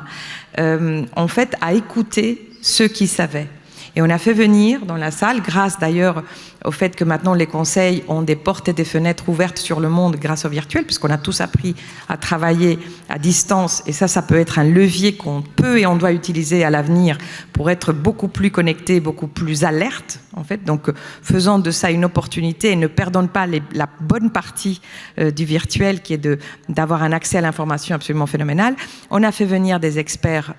Speaker 3: en fait, à écouter ceux qui savaient. Et on a fait venir dans la salle, grâce d'ailleurs au fait que maintenant les conseils ont des portes et des fenêtres ouvertes sur le monde grâce au virtuel, puisqu'on a tous appris à travailler à distance, et ça peut être un levier qu'on peut et on doit utiliser à l'avenir pour être beaucoup plus connecté, beaucoup plus alerte, en fait. Donc, faisant de ça une opportunité et ne perdons pas la bonne partie du virtuel, qui est d'avoir un accès à l'information absolument phénoménal. On a fait venir des experts,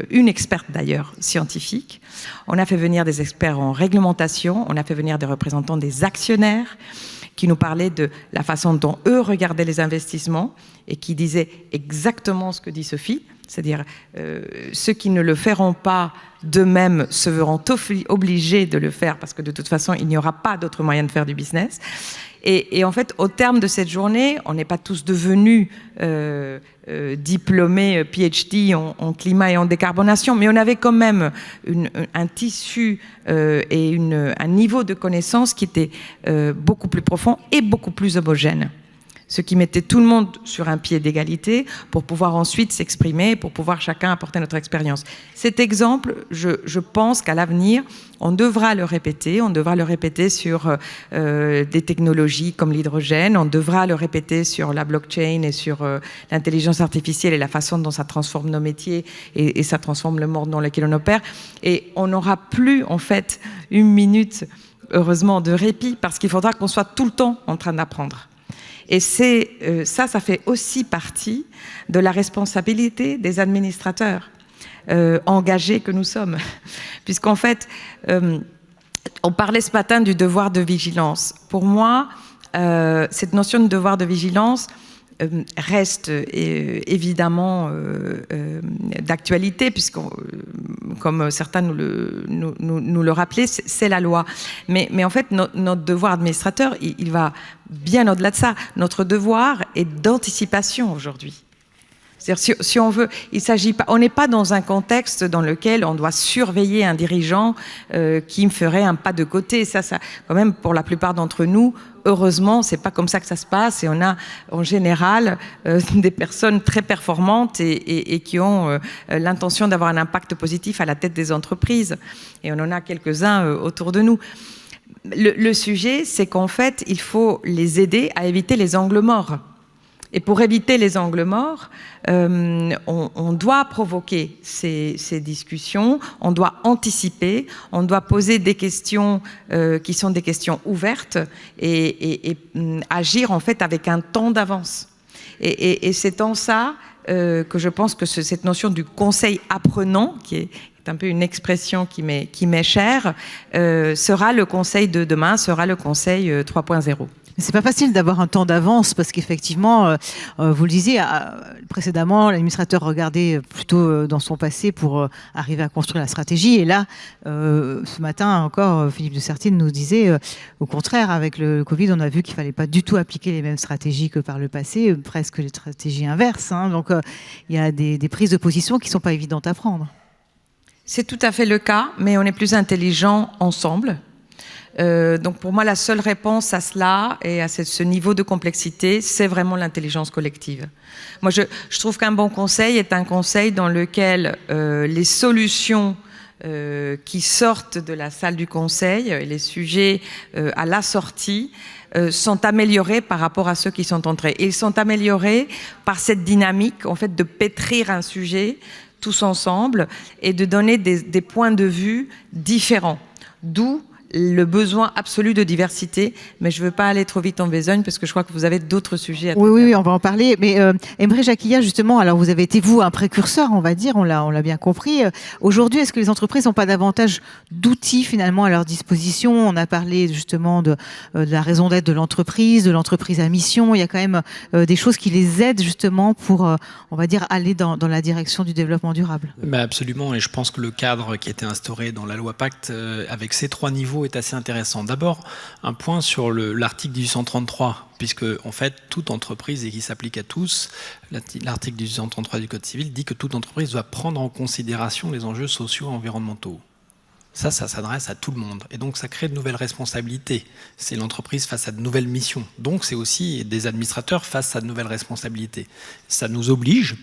Speaker 3: une experte d'ailleurs, scientifique. On a fait venir des experts en réglementation, on a fait venir des représentants des actionnaires qui nous parlaient de la façon dont eux regardaient les investissements et qui disaient exactement ce que dit Sophie, c'est-à-dire ceux qui ne le feront pas d'eux-mêmes se verront obligés de le faire parce que de toute façon, il n'y aura pas d'autre moyen de faire du business. Et en fait, au terme de cette journée, on n'est pas tous devenus diplômés PhD en climat et en décarbonation, mais on avait quand même un tissu et un niveau de connaissance qui était beaucoup plus profond et beaucoup plus homogène. Ce qui mettait tout le monde sur un pied d'égalité pour pouvoir ensuite s'exprimer, pour pouvoir chacun apporter notre expérience. Cet exemple, je pense qu'à l'avenir, on devra le répéter sur des technologies comme l'hydrogène, on devra le répéter sur la blockchain et sur l'intelligence artificielle et la façon dont ça transforme nos métiers et ça transforme le monde dans lequel on opère. Et on n'aura plus, en fait, une minute, heureusement, de répit, parce qu'il faudra qu'on soit tout le temps en train d'apprendre. Et ça fait aussi partie de la responsabilité des administrateurs engagés que nous sommes. Puisqu'en fait, on parlait ce matin du devoir de vigilance. Pour moi, cette notion de devoir de vigilance reste évidemment d'actualité, puisque, comme certains nous le rappelaient, c'est la loi. Mais en fait, notre devoir administrateur, il va bien au-delà de ça. Notre devoir est d'anticipation aujourd'hui. C'est-à-dire, si on veut, il s'agit pas, on n'est pas dans un contexte dans lequel on doit surveiller un dirigeant qui me ferait un pas de côté. Ça, quand même, pour la plupart d'entre nous, heureusement, c'est pas comme ça que ça se passe. Et on a, en général, des personnes très performantes et qui ont l'intention d'avoir un impact positif à la tête des entreprises. Et on en a quelques-uns autour de nous. Le sujet, c'est qu'en fait, il faut les aider à éviter les angles morts. Et pour éviter les angles morts, on doit provoquer ces discussions, on doit anticiper, on doit poser des questions qui sont des questions ouvertes et agir en fait avec un temps d'avance. Et c'est en ça que je pense que cette notion du conseil apprenant, qui est un peu une expression qui m'est chère, sera le conseil de demain, sera le conseil 3.0.
Speaker 1: C'est pas facile d'avoir un temps d'avance parce qu'effectivement, vous le disiez précédemment, l'administrateur regardait plutôt dans son passé pour arriver à construire la stratégie. Et là, ce matin encore, Philippe de Sertine nous disait, au contraire, avec le Covid, on a vu qu'il fallait pas du tout appliquer les mêmes stratégies que par le passé, presque les stratégies inverses. Hein. Donc, il y a des prises de position qui sont pas évidentes à prendre.
Speaker 3: C'est tout à fait le cas, mais on est plus intelligents ensemble. Donc pour moi, la seule réponse à cela et à ce niveau de complexité, c'est vraiment l'intelligence collective. Moi, je trouve qu'un bon conseil est un conseil dans lequel les solutions qui sortent de la salle du conseil, et les sujets à la sortie, sont améliorés par rapport à ceux qui sont entrés. Et ils sont améliorés par cette dynamique, en fait, de pétrir un sujet tous ensemble et de donner des points de vue différents. D'où le besoin absolu de diversité, mais je ne veux pas aller trop vite en besogne parce que je crois que vous avez d'autres sujets à traiter.
Speaker 1: Oui, on va en parler. Mais Emre Jacquilla, justement, alors vous avez été, vous, un précurseur, on va dire, on l'a bien compris. Aujourd'hui, est-ce que les entreprises n'ont pas davantage d'outils, finalement, à leur disposition? On a parlé, justement, de la raison d'être de l'entreprise à mission. Il y a quand même des choses qui les aident, justement, pour, on va dire, aller dans la direction du développement durable.
Speaker 2: Bah absolument, et je pense que le cadre qui a été instauré dans la loi Pacte, avec ces 3 niveaux, est assez intéressant. D'abord, un point sur l'article 1833, puisque en fait, toute entreprise, et qui s'applique à tous, l'article 1833 du Code civil dit que toute entreprise doit prendre en considération les enjeux sociaux et environnementaux. Ça s'adresse à tout le monde. Et donc, ça crée de nouvelles responsabilités. C'est l'entreprise face à de nouvelles missions. Donc, c'est aussi des administrateurs face à de nouvelles responsabilités. Ça nous oblige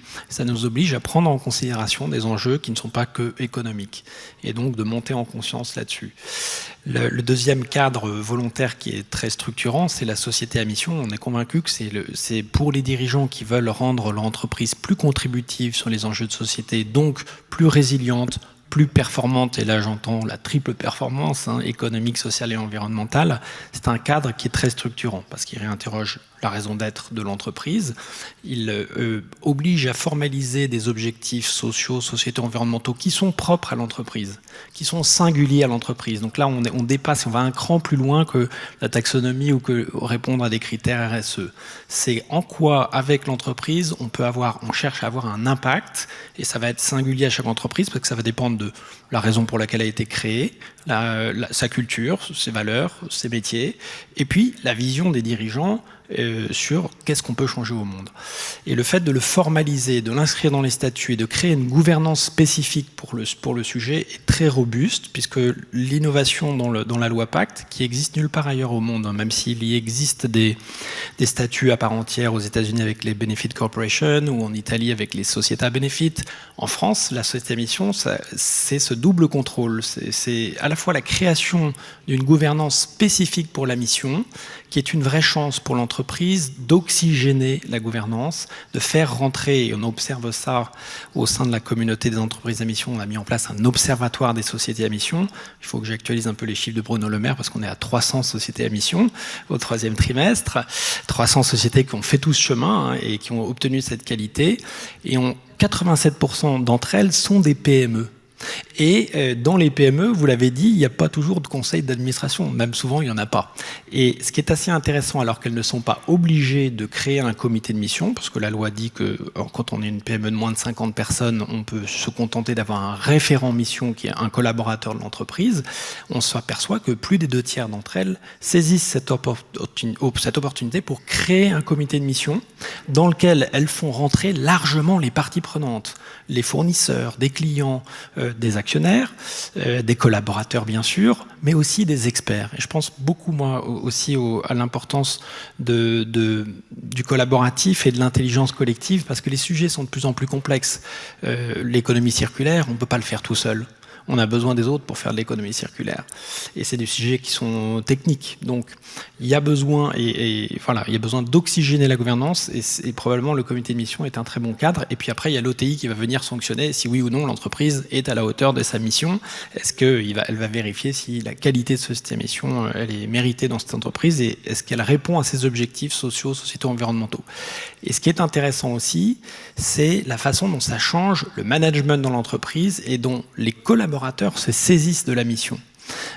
Speaker 2: à prendre en considération des enjeux qui ne sont pas que économiques. Et donc, de monter en conscience là-dessus. Le deuxième cadre volontaire qui est très structurant, c'est la société à mission. On est convaincu que c'est pour les dirigeants qui veulent rendre leur entreprise plus contributive sur les enjeux de société, donc plus résiliente, plus performante, et là j'entends la triple performance, économique, sociale et environnementale. C'est un cadre qui est très structurant parce qu'il réinterroge la raison d'être de l'entreprise. Il oblige à formaliser des objectifs sociaux, sociétaux, environnementaux qui sont propres à l'entreprise, qui sont singuliers à l'entreprise. Donc là, on dépasse, on va un cran plus loin que la taxonomie ou que répondre à des critères RSE. C'est en quoi, avec l'entreprise, on cherche à avoir un impact, et ça va être singulier à chaque entreprise parce que ça va dépendre de la raison pour laquelle elle a été créée, sa culture, ses valeurs, ses métiers, et puis la vision des dirigeants sur qu'est-ce qu'on peut changer au monde. Et le fait de le formaliser, de l'inscrire dans les statuts et de créer une gouvernance spécifique pour le sujet est très robuste, puisque l'innovation dans la loi Pacte, qui existe nulle part ailleurs au monde, même s'il y existe des statuts à part entière aux États-Unis avec les Benefit Corporation ou en Italie avec les sociétés à bénéfices, en France, la société à mission, c'est ce double contrôle. C'est à la fois la création d'une gouvernance spécifique pour la mission, qui est une vraie chance pour l'entreprise d'oxygéner la gouvernance, de faire rentrer, et on observe ça au sein de la communauté des entreprises à mission, on a mis en place un observatoire des sociétés à mission. Il faut que j'actualise un peu les chiffres de Bruno Le Maire parce qu'on est à 300 sociétés à mission au 3e trimestre, 300 sociétés qui ont fait tout ce chemin et qui ont obtenu cette qualité, et 87% d'entre elles sont des PME. Et dans les PME, vous l'avez dit, il n'y a pas toujours de conseil d'administration, même souvent il n'y en a pas. Et ce qui est assez intéressant, alors qu'elles ne sont pas obligées de créer un comité de mission, parce que la loi dit que quand on est une PME de moins de 50 personnes, on peut se contenter d'avoir un référent mission qui est un collaborateur de l'entreprise, on s'aperçoit que plus des 2/3 d'entre elles saisissent cette opportunité pour créer un comité de mission dans lequel elles font rentrer largement les parties prenantes, les fournisseurs, des clients, des actionnaires, des collaborateurs bien sûr, mais aussi des experts. Et je pense beaucoup moi aussi à l'importance du collaboratif et de l'intelligence collective, parce que les sujets sont de plus en plus complexes. L'économie circulaire, on ne peut pas le faire tout seul. On a besoin des autres pour faire de l'économie circulaire. Et c'est des sujets qui sont techniques. Donc, il y a besoin, il y a besoin d'oxygéner la gouvernance, et probablement le comité de mission est un très bon cadre. Et puis après, il y a l'OTI qui va venir sanctionner si oui ou non l'entreprise est à la hauteur de sa mission. Est-ce qu'elle va vérifier si la qualité de cette mission, elle est méritée dans cette entreprise, et est-ce qu'elle répond à ses objectifs sociaux, sociétaux, environnementaux. Et ce qui est intéressant aussi, c'est la façon dont ça change le management dans l'entreprise et dont les collaborateurs se saisissent de la mission.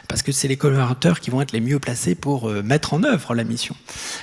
Speaker 2: Parce que c'est les collaborateurs qui vont être les mieux placés pour mettre en œuvre la mission.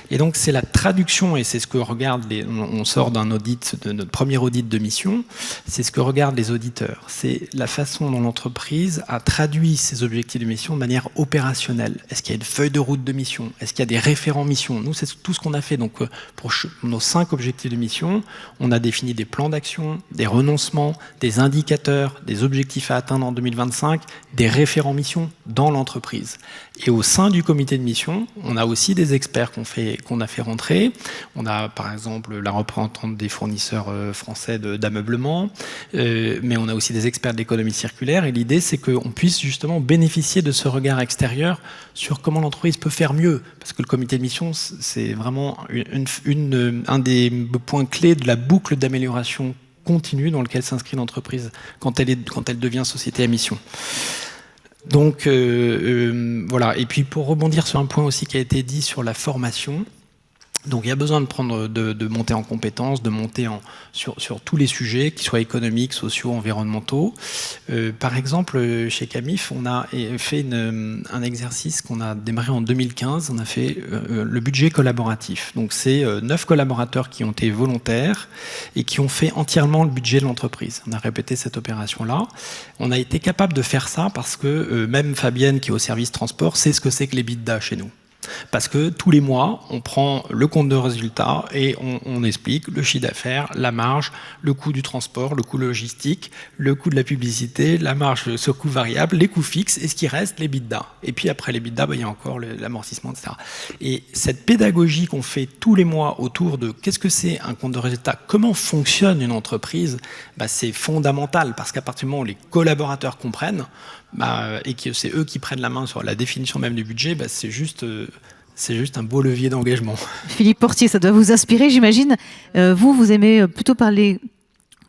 Speaker 2: Et donc c'est la traduction, et c'est ce que regardent on sort d'un audit, de notre premier audit de mission, c'est ce que regardent les auditeurs. C'est la façon dont l'entreprise a traduit ses objectifs de mission de manière opérationnelle. Est-ce qu'il y a une feuille de route de mission? Est-ce qu'il y a des référents mission? Nous, c'est tout ce qu'on a fait. Donc pour nos 5 objectifs de mission, on a défini des plans d'action, des renoncements, des indicateurs, des objectifs à atteindre en 2025, des référents mission dans l'entreprise. Et au sein du comité de mission, on a aussi des experts qui ont fait fait rentrer. On a par exemple la représentante des fournisseurs français d'ameublement, mais on a aussi des experts de l'économie circulaire. Et l'idée, c'est qu'on puisse justement bénéficier de ce regard extérieur sur comment l'entreprise peut faire mieux. Parce que le comité de mission, c'est vraiment un des points clés de la boucle d'amélioration continue dans lequel s'inscrit l'entreprise quand elle devient société à mission. Donc voilà. Et puis pour rebondir sur un point aussi qui a été dit sur la formation, donc il y a besoin de monter en compétences, de monter sur tous les sujets, qu'ils soient économiques, sociaux, environnementaux. Par exemple, chez Camif, on a fait un exercice qu'on a démarré en 2015. On a fait le budget collaboratif. Donc c'est 9 collaborateurs qui ont été volontaires et qui ont fait entièrement le budget de l'entreprise. On a répété cette opération-là. On a été capable de faire ça parce que même Fabienne, qui est au service transport, sait ce que c'est que l'EBITDA chez nous. Parce que tous les mois, on prend le compte de résultat et on explique le chiffre d'affaires, la marge, le coût du transport, le coût logistique, le coût de la publicité, la marge sur coût variable, les coûts fixes et ce qui reste, les l'EBITDA. Et puis après les l'EBITDA, il y a encore l'amortissement, etc. Et cette pédagogie qu'on fait tous les mois autour de qu'est-ce que c'est un compte de résultat, comment fonctionne une entreprise, c'est fondamental parce qu'à partir du moment où les collaborateurs comprennent, et que c'est eux qui prennent la main sur la définition même du budget, c'est juste un beau levier d'engagement.
Speaker 1: Philippe Portier, ça doit vous inspirer, j'imagine. Vous aimez plutôt parler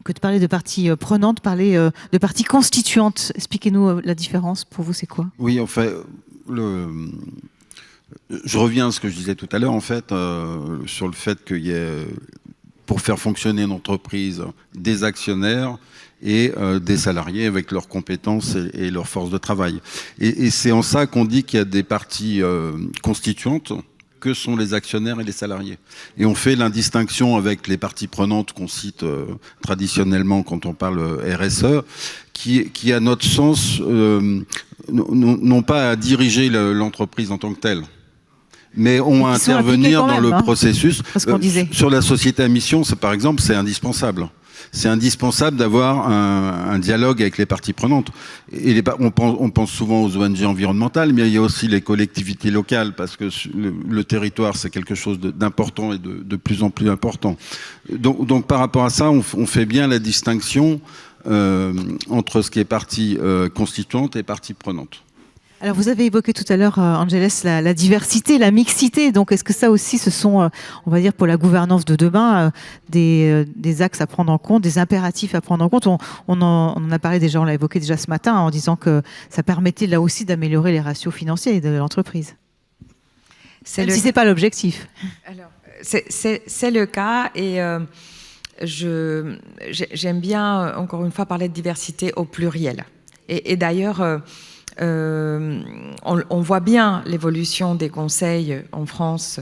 Speaker 1: que de parler de parties prenantes, parler de parties constituantes. Expliquez-nous la différence. Pour vous, c'est quoi?
Speaker 4: Oui, en fait, je reviens à ce que je disais tout à l'heure, en fait, sur le fait qu'il y ait, pour faire fonctionner une entreprise, des actionnaires et des salariés avec leurs compétences et leur force de travail. Et c'est en ça qu'on dit qu'il y a des parties constituantes que sont les actionnaires et les salariés. Et on fait l'indistinction avec les parties prenantes qu'on cite traditionnellement quand on parle RSE, qui à notre sens, n'ont pas à diriger l'entreprise en tant que telle, mais ont à intervenir dans le processus. Sur la société à mission, par exemple, c'est indispensable. C'est indispensable d'avoir un dialogue avec les parties prenantes. Et on pense souvent aux ONG environnementales, mais il y a aussi les collectivités locales, parce que le territoire, c'est quelque chose d'important et de plus en plus important. Donc par rapport à ça, on fait bien la distinction entre ce qui est partie constituante et partie prenante.
Speaker 1: Alors, vous avez évoqué tout à l'heure, Angeles, la diversité, la mixité. Donc, est-ce que ça aussi, ce sont, on va dire, pour la gouvernance de demain, des axes à prendre en compte, des impératifs à prendre en compte? On en a parlé déjà, on l'a évoqué déjà ce matin, en disant que ça permettait là aussi d'améliorer les ratios financiers de l'entreprise. Même si ce n'est pas l'objectif.
Speaker 3: Alors, c'est le cas et j'aime bien, encore une fois, parler de diversité au pluriel. Et d'ailleurs... on voit bien l'évolution des conseils en France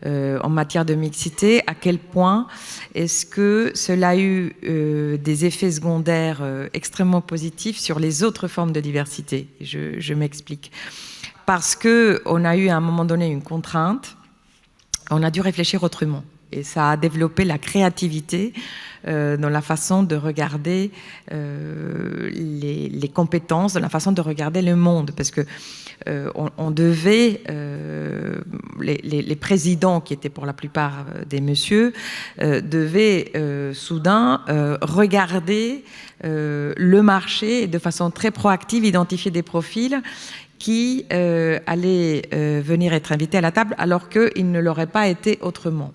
Speaker 3: en matière de mixité, à quel point est-ce que cela a eu des effets secondaires extrêmement positifs sur les autres formes de diversité. Je m'explique. Parce qu'on a eu à un moment donné une contrainte, on a dû réfléchir autrement. Et ça a développé la créativité dans la façon de regarder les compétences, dans la façon de regarder le monde. Parce que on devait, les présidents, qui étaient pour la plupart des messieurs, devaient soudain regarder le marché et de façon très proactive identifier des profils qui allaient venir être invités à la table alors qu'ils ne l'auraient pas été autrement.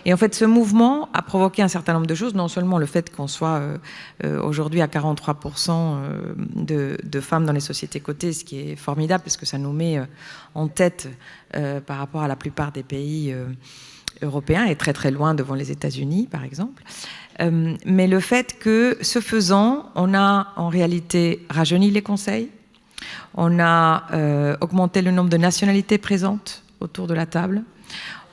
Speaker 3: Et en fait, ce mouvement a provoqué un certain nombre de choses, non seulement le fait qu'on soit aujourd'hui à 43% de femmes dans les sociétés cotées, ce qui est formidable parce que ça nous met en tête par rapport à la plupart des pays européens et très très loin devant les États-Unis, par exemple. Mais le fait que, ce faisant, on a en réalité rajeuni les conseils, on a augmenté le nombre de nationalités présentes autour de la table.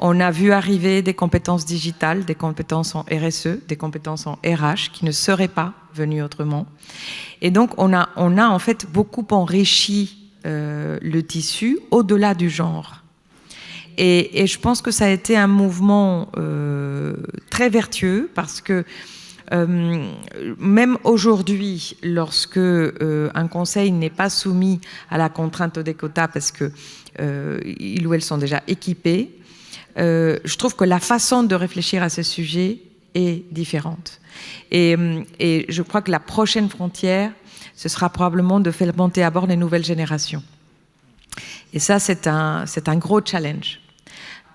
Speaker 3: On a vu arriver des compétences digitales, des compétences en RSE, des compétences en RH qui ne seraient pas venues autrement. Et donc, on a en fait beaucoup enrichi le tissu au-delà du genre. Et je pense que ça a été un mouvement très vertueux parce que même aujourd'hui, lorsque un conseil n'est pas soumis à la contrainte des quotas parce que ils ou elles sont déjà équipés, je trouve que la façon de réfléchir à ce sujet est différente. Et je crois que la prochaine frontière, ce sera probablement de faire monter à bord les nouvelles générations. Et ça, c'est un gros challenge.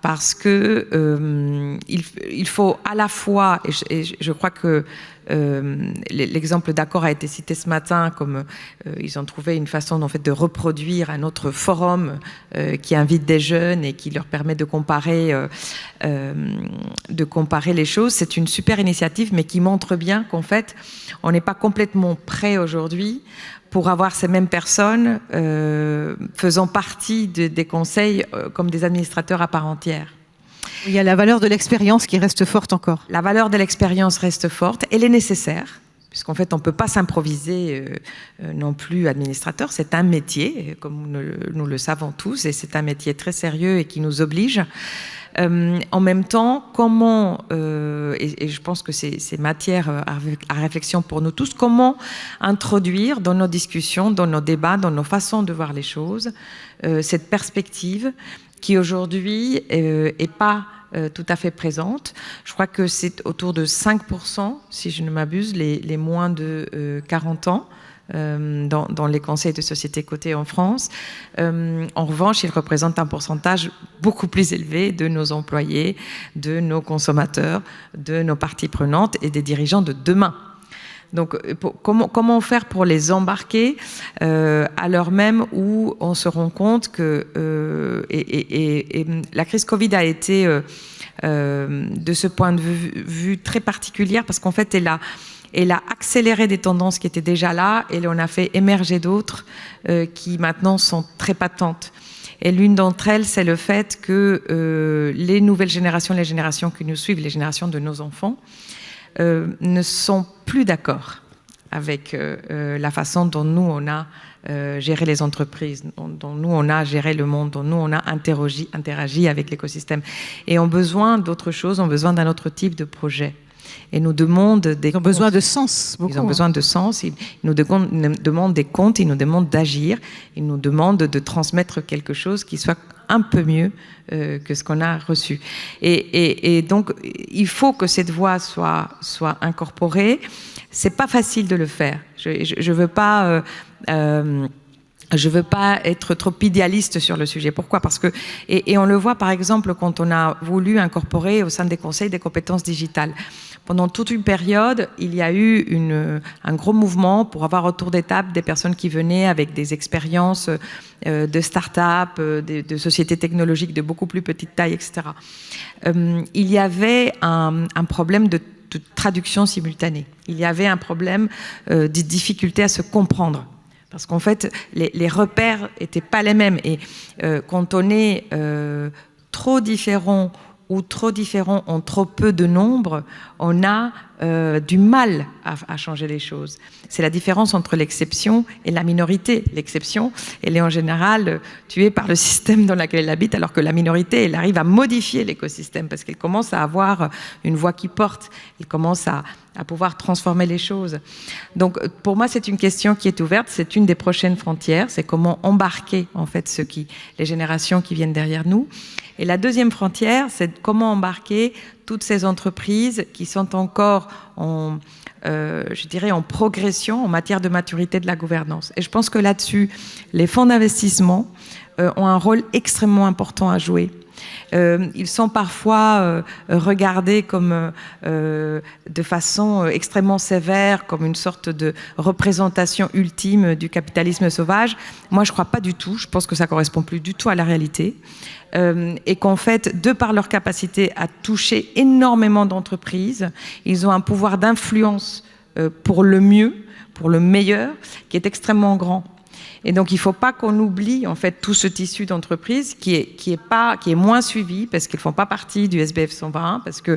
Speaker 3: Parce que il faut à la fois, et je crois que l'exemple d'Accor a été cité ce matin, comme ils ont trouvé une façon en fait de reproduire un autre forum qui invite des jeunes et qui leur permet de comparer les choses. C'est une super initiative, mais qui montre bien qu'en fait, on n'est pas complètement prêt aujourd'hui pour avoir ces mêmes personnes faisant partie des conseils comme des administrateurs à part entière.
Speaker 1: Il y a la valeur de l'expérience qui reste forte encore.
Speaker 3: La valeur de l'expérience reste forte, elle est nécessaire, puisqu'en fait on ne peut pas s'improviser non plus administrateur, c'est un métier, comme nous le savons tous, et c'est un métier très sérieux et qui nous oblige. En même temps, comment, et je pense que c'est matière à réflexion pour nous tous, comment introduire dans nos discussions, dans nos débats, dans nos façons de voir les choses, cette perspective qui aujourd'hui est pas tout à fait présente. Je crois que c'est autour de 5%, si je ne m'abuse, les moins de 40 ans. Dans les conseils de sociétés cotées en France. En revanche, ils représentent un pourcentage beaucoup plus élevé de nos employés, de nos consommateurs, de nos parties prenantes et des dirigeants de demain. Donc, comment faire pour les embarquer à l'heure même où on se rend compte que la crise Covid a été de ce point de vue très particulière parce qu'en fait, elle a accéléré des tendances qui étaient déjà là et on a fait émerger d'autres qui maintenant sont très patentes. Et l'une d'entre elles, c'est le fait que les nouvelles générations, les générations qui nous suivent, les générations de nos enfants, ne sont plus d'accord avec la façon dont nous, on a géré les entreprises, dont nous, on a géré le monde, dont nous, on a interagi avec l'écosystème. Et ont besoin d'autre chose, ont besoin d'un autre type de projet. Et nous demandent des
Speaker 1: Ils ont besoin de sens, beaucoup.
Speaker 3: Ils ont besoin de sens, ils nous demandent des comptes, ils nous demandent d'agir, ils nous demandent de transmettre quelque chose qui soit un peu mieux que ce qu'on a reçu. Et donc, il faut que cette voix soit incorporée. C'est pas facile de le faire. Je veux pas être trop idéaliste sur le sujet. Pourquoi ? Parce que, et on le voit par exemple quand on a voulu incorporer au sein des conseils des compétences digitales. Pendant toute une période, il y a eu un gros mouvement pour avoir autour des tables des personnes qui venaient avec des expériences de start-up, de sociétés technologiques de beaucoup plus petite taille, etc. Il y avait un problème de traduction simultanée. Il y avait un problème de difficulté à se comprendre. Parce qu'en fait, les repères n'étaient pas les mêmes. Et quand on est trop différent ou trop différents en trop peu de nombre, on a du mal à changer les choses. C'est la différence entre l'exception et la minorité. L'exception, elle est en général tuée par le système dans lequel elle habite, alors que la minorité, elle arrive à modifier l'écosystème parce qu'elle commence à avoir une voix qui porte, elle commence à pouvoir transformer les choses. Donc, pour moi, c'est une question qui est ouverte, c'est une des prochaines frontières, c'est comment embarquer, en fait, les générations qui viennent derrière nous. Et la deuxième frontière, c'est comment embarquer toutes ces entreprises qui sont encore en progression en matière de maturité de la gouvernance. Et je pense que là-dessus, les fonds d'investissement ont un rôle extrêmement important à jouer. Ils sont parfois regardés comme de façon extrêmement sévère, comme une sorte de représentation ultime du capitalisme sauvage. Moi, je ne crois pas du tout. Je pense que ça ne correspond plus du tout à la réalité. Et qu'en fait, de par leur capacité à toucher énormément d'entreprises, ils ont un pouvoir d'influence pour le mieux, pour le meilleur, qui est extrêmement grand. Et donc, il ne faut pas qu'on oublie, en fait, tout ce tissu d'entreprises qui est moins suivi parce qu'elles ne font pas partie du SBF 120, parce que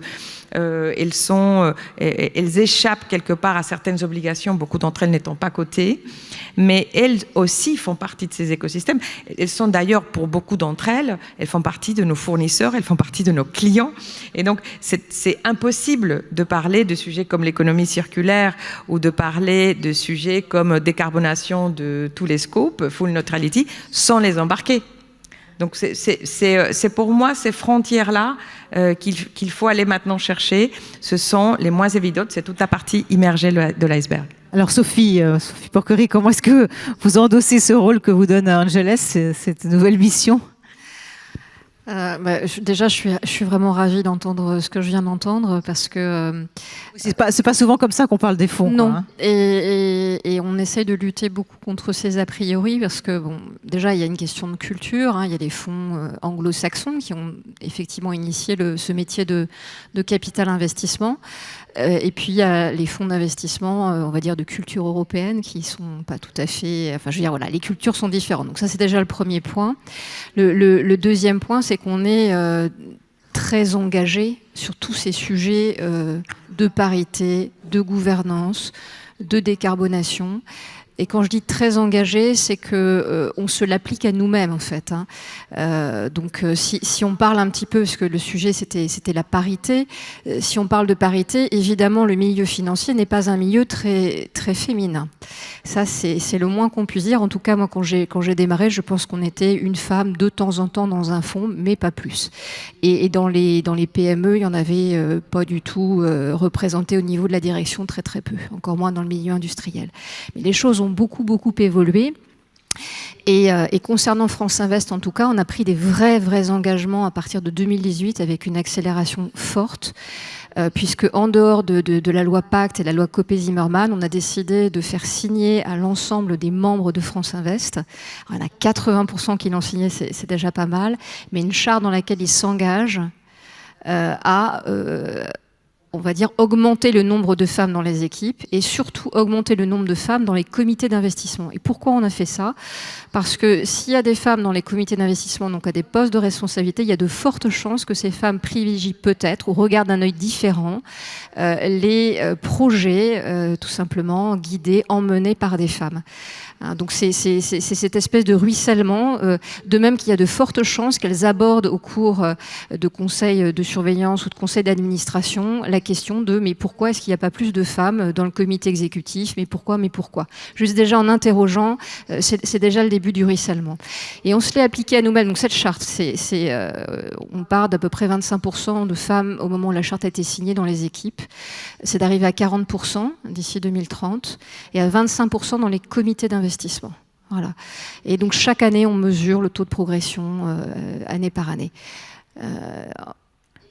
Speaker 3: elles échappent quelque part à certaines obligations, beaucoup d'entre elles n'étant pas cotées, mais elles aussi font partie de ces écosystèmes. Elles sont d'ailleurs, pour beaucoup d'entre elles, elles font partie de nos fournisseurs, elles font partie de nos clients. Et donc, c'est impossible de parler de sujets comme l'économie circulaire ou de parler de sujets comme décarbonation de tous les scopes, full neutrality, sans les embarquer. Donc c'est pour moi ces frontières-là qu'il faut aller maintenant chercher. Ce sont les moins évidentes, c'est toute la partie immergée de l'iceberg.
Speaker 1: Alors Sophie Porquerie, comment est-ce que vous endossez ce rôle que vous donne Angeles, cette nouvelle mission ?
Speaker 5: Déjà, je suis vraiment ravie d'entendre ce que je viens d'entendre parce que
Speaker 1: c'est pas souvent comme ça qu'on parle des fonds.
Speaker 5: Non,
Speaker 1: quoi, hein.
Speaker 5: et on essaye de lutter beaucoup contre ces a priori parce que déjà il y a une question de culture. Hein, il y a des fonds anglo-saxons qui ont effectivement initié ce métier de capital investissement. Et puis il y a les fonds d'investissement, on va dire de culture européenne, qui sont pas tout à fait. Enfin, je veux dire, voilà, les cultures sont différentes. Donc ça, c'est déjà le premier point. Le deuxième point, c'est qu'on est très engagé sur tous ces sujets de parité, de gouvernance, de décarbonation. Et quand je dis très engagé, c'est que on se l'applique à nous-mêmes en fait. Hein. Donc si on parle un petit peu, parce que le sujet c'était la parité, si on parle de parité, évidemment le milieu financier n'est pas un milieu très très féminin. Ça c'est le moins qu'on puisse dire. En tout cas moi quand j'ai démarré, je pense qu'on était une femme de temps en temps dans un fonds, mais pas plus. Et dans les PME, il y en avait pas du tout représenté au niveau de la direction, très très peu. Encore moins dans le milieu industriel. Mais les choses ont beaucoup évolué. Et concernant France Invest, en tout cas, on a pris des vrais engagements à partir de 2018 avec une accélération forte, puisque en dehors de la loi Pacte et la loi Copé-Zimmermann, on a décidé de faire signer à l'ensemble des membres de France Invest. Alors, il y en a 80% qui l'ont signé, c'est déjà pas mal, mais une charte dans laquelle ils s'engagent à on va dire, augmenter le nombre de femmes dans les équipes et surtout augmenter le nombre de femmes dans les comités d'investissement. Et pourquoi on a fait ça ? Parce que s'il y a des femmes dans les comités d'investissement, donc à des postes de responsabilité, il y a de fortes chances que ces femmes privilégient peut-être ou regardent d'un œil différent les projets tout simplement guidés, emmenés par des femmes. Donc c'est cette espèce de ruissellement, de même qu'il y a de fortes chances qu'elles abordent au cours de conseils de surveillance ou de conseils d'administration la question de mais pourquoi est-ce qu'il n'y a pas plus de femmes dans le comité exécutif, mais pourquoi. Juste déjà en interrogeant, c'est déjà le début du ruissellement. Et on se l'est appliqué à nous-mêmes. Donc cette charte, on part d'à peu près 25% de femmes au moment où la charte a été signée dans les équipes. C'est d'arriver à 40% d'ici 2030 et à 25% dans les comités d'investissement. Voilà. Et donc chaque année, on mesure le taux de progression année par année.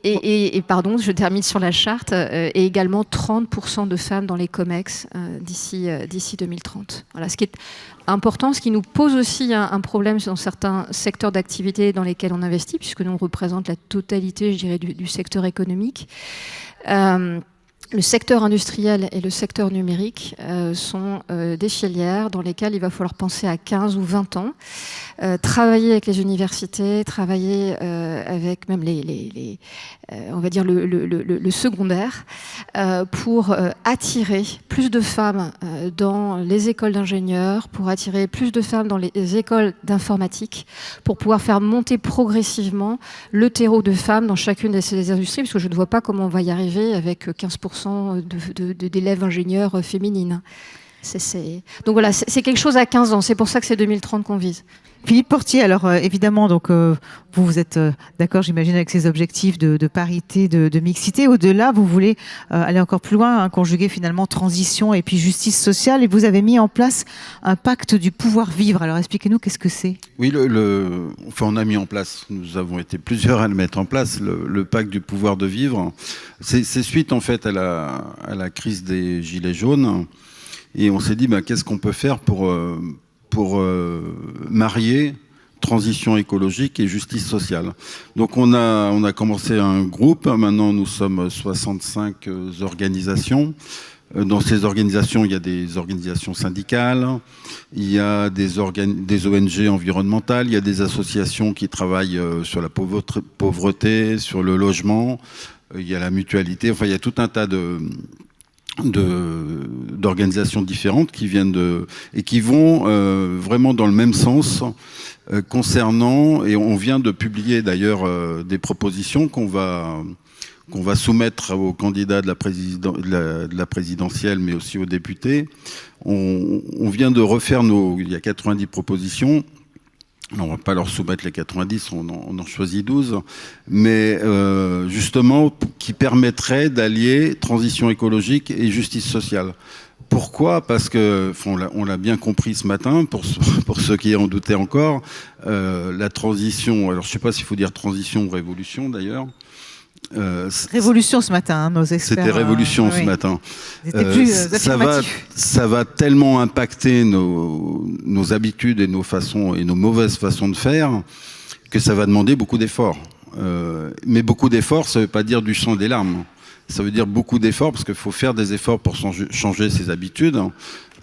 Speaker 5: Et pardon, je termine sur la charte, et également 30% de femmes dans les COMEX d'ici 2030. Voilà, ce qui est important, ce qui nous pose aussi un problème dans certains secteurs d'activité dans lesquels on investit, puisque nous on représente la totalité, je dirais, du secteur économique. Le secteur industriel et le secteur numérique sont des filières dans lesquelles il va falloir penser à 15 ou 20 ans, travailler avec les universités, travailler avec même on va dire le secondaire, pour attirer plus de femmes dans les écoles d'ingénieurs, pour attirer plus de femmes dans les écoles d'informatique, pour pouvoir faire monter progressivement le terreau de femmes dans chacune de ces industries, parce que je ne vois pas comment on va y arriver avec 15% d'élèves ingénieurs féminines. Donc voilà, c'est quelque chose à 15 ans, c'est pour ça que c'est 2030 qu'on vise.
Speaker 1: Philippe Portier, alors évidemment, donc vous êtes d'accord, j'imagine, avec ces objectifs de parité, de mixité. Au-delà, vous voulez aller encore plus loin, hein, conjuguer finalement transition et puis justice sociale. Et vous avez mis en place un pacte du pouvoir vivre. Alors expliquez-nous, qu'est-ce que c'est ?
Speaker 4: Oui, enfin, on a mis en place, nous avons été plusieurs à le mettre en place, le pacte du pouvoir de vivre. C'est suite en fait à la crise des Gilets jaunes. Et on s'est dit, qu'est-ce qu'on peut faire pour marier transition écologique et justice sociale. Donc on a commencé un groupe, maintenant nous sommes 65 organisations. Dans ces organisations, il y a des organisations syndicales, il y a des ONG environnementales, il y a des associations qui travaillent sur la pauvreté, sur le logement, il y a la mutualité, enfin il y a tout un tas d'organisations différentes qui viennent et qui vont vraiment dans le même sens concernant, et on vient de publier d'ailleurs des propositions qu'on va soumettre aux candidats de la présidentielle, mais aussi aux députés. On vient de refaire il y a 90 propositions On ne va pas leur soumettre les 90, on en choisit 12, mais justement qui permettrait d'allier transition écologique et justice sociale. Pourquoi ? Parce que, on l'a bien compris ce matin, pour ceux qui en doutaient encore, la transition, alors je ne sais pas s'il faut dire transition ou révolution d'ailleurs.
Speaker 1: Révolution ce matin, hein, nos experts.
Speaker 4: C'était révolution ce matin. Ça va tellement impacter nos habitudes et nos façons et nos mauvaises façons de faire que ça va demander beaucoup d'efforts. Mais beaucoup d'efforts, ça ne veut pas dire du sang et des larmes. Ça veut dire beaucoup d'efforts parce qu'il faut faire des efforts pour changer ses habitudes.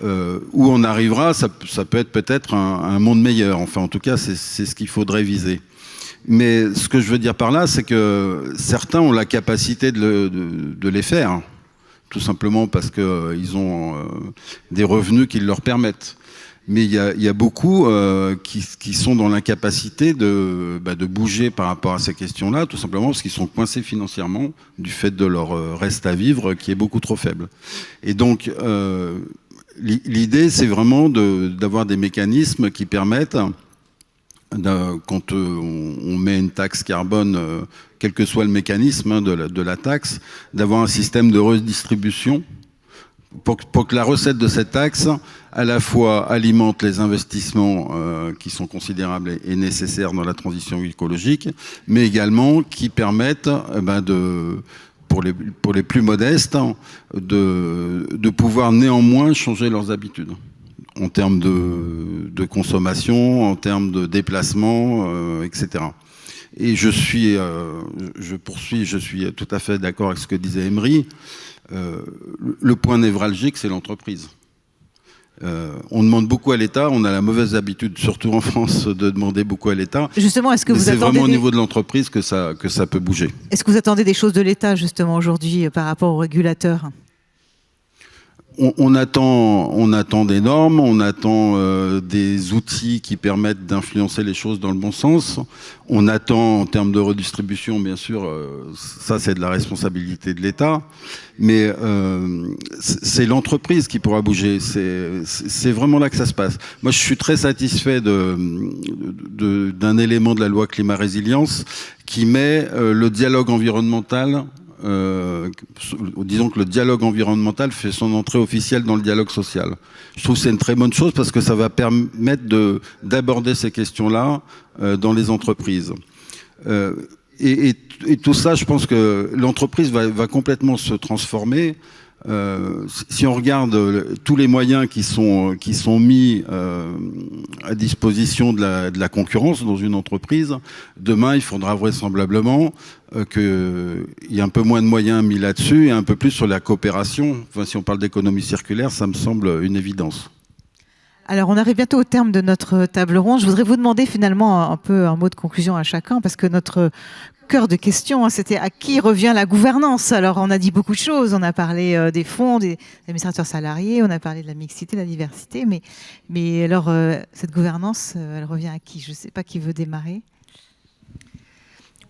Speaker 4: Où on arrivera, ça peut être peut-être un monde meilleur. Enfin, en tout cas, c'est ce qu'il faudrait viser. Mais ce que je veux dire par là, c'est que certains ont la capacité de les faire, tout simplement parce qu'ils ont des revenus qui leur permettent. Mais il y a beaucoup qui sont dans l'incapacité de bouger par rapport à ces questions-là, tout simplement parce qu'ils sont coincés financièrement du fait de leur reste à vivre qui est beaucoup trop faible. Et donc, l'idée, c'est vraiment d'avoir des mécanismes qui permettent, quand on met une taxe carbone, quel que soit le mécanisme de la taxe, d'avoir un système de redistribution pour que la recette de cette taxe, à la fois alimente les investissements qui sont considérables et nécessaires dans la transition écologique, mais également qui permettent pour les plus modestes de pouvoir néanmoins changer leurs habitudes en termes de consommation, en termes de déplacement, etc. Et je suis tout à fait d'accord avec ce que disait Emery. Le point névralgique, c'est l'entreprise. On demande beaucoup à l'État, on a la mauvaise habitude, surtout en France, de demander beaucoup à l'État.
Speaker 1: Justement, est-ce que vous attendez...
Speaker 4: C'est vraiment au niveau de l'entreprise que ça peut bouger.
Speaker 1: Est-ce que vous attendez des choses de l'État, justement, aujourd'hui, par rapport aux régulateurs ?
Speaker 4: On attend des normes, on attend des outils qui permettent d'influencer les choses dans le bon sens. On attend en termes de redistribution, bien sûr, ça c'est de la responsabilité de l'État. Mais c'est l'entreprise qui pourra bouger. C'est vraiment là que ça se passe. Moi, je suis très satisfait d'un élément de la loi climat résilience qui met le dialogue environnemental. Disons que le dialogue environnemental fait son entrée officielle dans le dialogue social. Je trouve que c'est une très bonne chose parce que ça va permettre d'aborder ces questions-là dans les entreprises. Et tout ça, je pense que l'entreprise va complètement se transformer. Si on regarde tous les moyens qui sont mis à disposition de la concurrence dans une entreprise, demain il faudra vraisemblablement qu'il y ait un peu moins de moyens mis là-dessus et un peu plus sur la coopération. Enfin, si on parle d'économie circulaire, ça me semble une évidence.
Speaker 1: Alors, on arrive bientôt au terme de notre table ronde. Je voudrais vous demander finalement un mot de conclusion à chacun, parce que notre cœur de question, c'était à qui revient la gouvernance. Alors, on a dit beaucoup de choses. On a parlé des fonds, des administrateurs salariés, on a parlé de la mixité, de la diversité. Mais alors, cette gouvernance, elle revient à qui ? Je ne sais pas qui veut démarrer.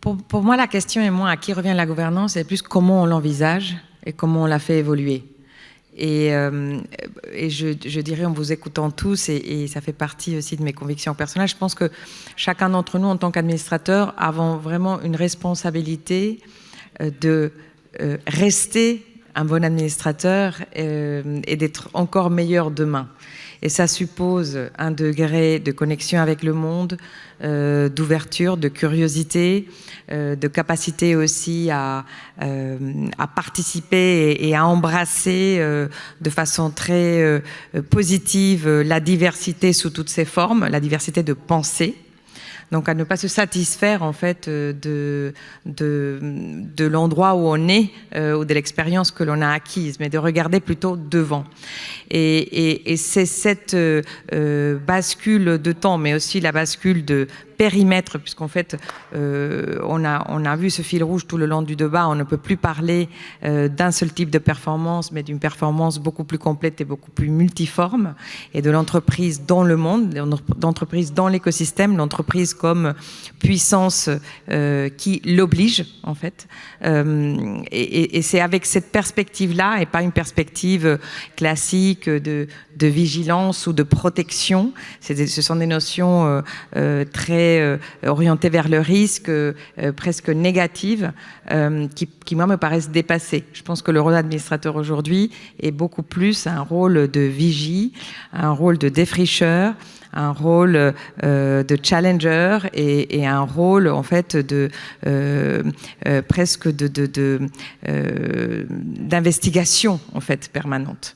Speaker 3: Pour moi, la question est moins à qui revient la gouvernance, c'est plus comment on l'envisage et comment on la fait évoluer. Et je dirais, en vous écoutant tous, et ça fait partie aussi de mes convictions personnelles, je pense que chacun d'entre nous, en tant qu'administrateur, avons vraiment une responsabilité de rester un bon administrateur et d'être encore meilleur demain. Et ça suppose un degré de connexion avec le monde, d'ouverture, de curiosité, de capacité aussi à participer et à embrasser de façon très positive la diversité sous toutes ses formes, la diversité de pensée. Donc à ne pas se satisfaire en fait de l'endroit où on est ou de l'expérience que l'on a acquise, mais de regarder plutôt devant. Et c'est cette bascule de temps, mais aussi la bascule de périmètre, puisqu'en fait, on a vu ce fil rouge tout le long du débat. On ne peut plus parler d'un seul type de performance, mais d'une performance beaucoup plus complète et beaucoup plus multiforme, et de l'entreprise dans le monde, l'entreprise dans l'écosystème, l'entreprise comme puissance qui l'oblige, en fait. Et c'est avec cette perspective-là, et pas une perspective classique de vigilance ou de protection. Ce sont des notions très orientées vers le risque, presque négatives, qui, moi, me paraissent dépassées. Je pense que le rôle d'administrateur aujourd'hui est beaucoup plus un rôle de vigie, un rôle de défricheur, un rôle de challenger et un rôle en fait de presque d'investigation en fait permanente.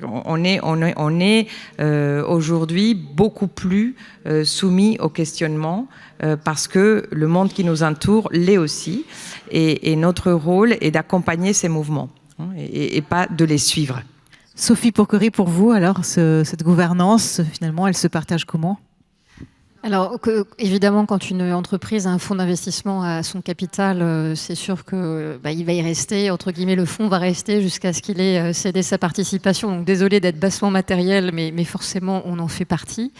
Speaker 3: On est aujourd'hui beaucoup plus soumis au questionnement parce que le monde qui nous entoure l'est aussi, et notre rôle est d'accompagner ces mouvements et pas de les suivre.
Speaker 1: Sophie Porquerie, pour vous, alors, cette gouvernance, finalement, elle se partage comment ?
Speaker 5: Alors, évidemment, quand une entreprise a un fonds d'investissement à son capital, c'est sûr que il va y rester, entre guillemets, le fonds va rester jusqu'à ce qu'il ait cédé sa participation. Donc, désolé d'être bassement matériel, mais forcément, on en fait partie.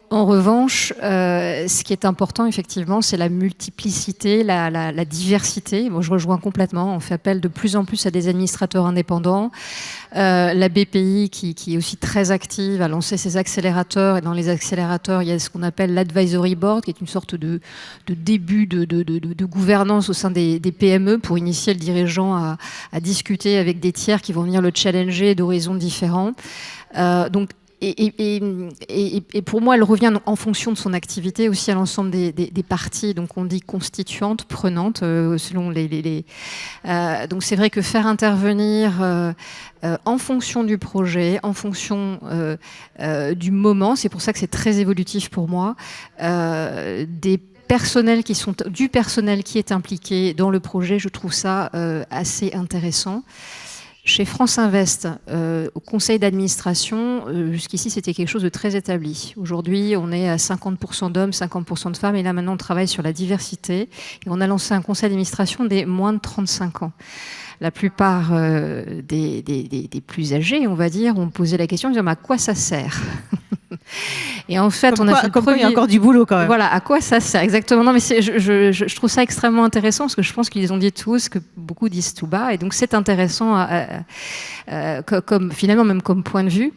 Speaker 5: En revanche, ce qui est important, effectivement, c'est la multiplicité, la diversité. Bon, je rejoins complètement. On fait appel de plus en plus à des administrateurs indépendants. La BPI, qui est aussi très active, a lancé ses accélérateurs. Et dans les accélérateurs, il y a ce qu'on appelle l'advisory board, qui est une sorte de début de gouvernance au sein des PME pour initier le dirigeant à discuter avec des tiers qui vont venir le challenger d'horizons différents. Donc, et pour moi, elle revient en fonction de son activité aussi à l'ensemble des parties. Donc on dit constituantes, prenantes, selon donc c'est vrai que faire intervenir en fonction du projet, en fonction du moment, c'est pour ça que c'est très évolutif pour moi, du personnel qui est impliqué dans le projet. Je trouve ça assez intéressant. Chez France Invest, au conseil d'administration, jusqu'ici, c'était quelque chose de très établi. Aujourd'hui, on est à 50% d'hommes, 50% de femmes. Et là, maintenant, on travaille sur la diversité. Et on a lancé un conseil d'administration des moins de 35 ans. La plupart des plus âgés, on va dire, ont posé la question, à quoi ça sert ? Et en fait, il
Speaker 1: y a encore du boulot quand même.
Speaker 5: Voilà, à quoi ça sert exactement. Non, mais je trouve ça extrêmement intéressant parce que je pense qu'ils ont dit tous, que beaucoup disent tout bas, et donc c'est intéressant comme finalement même comme point de vue.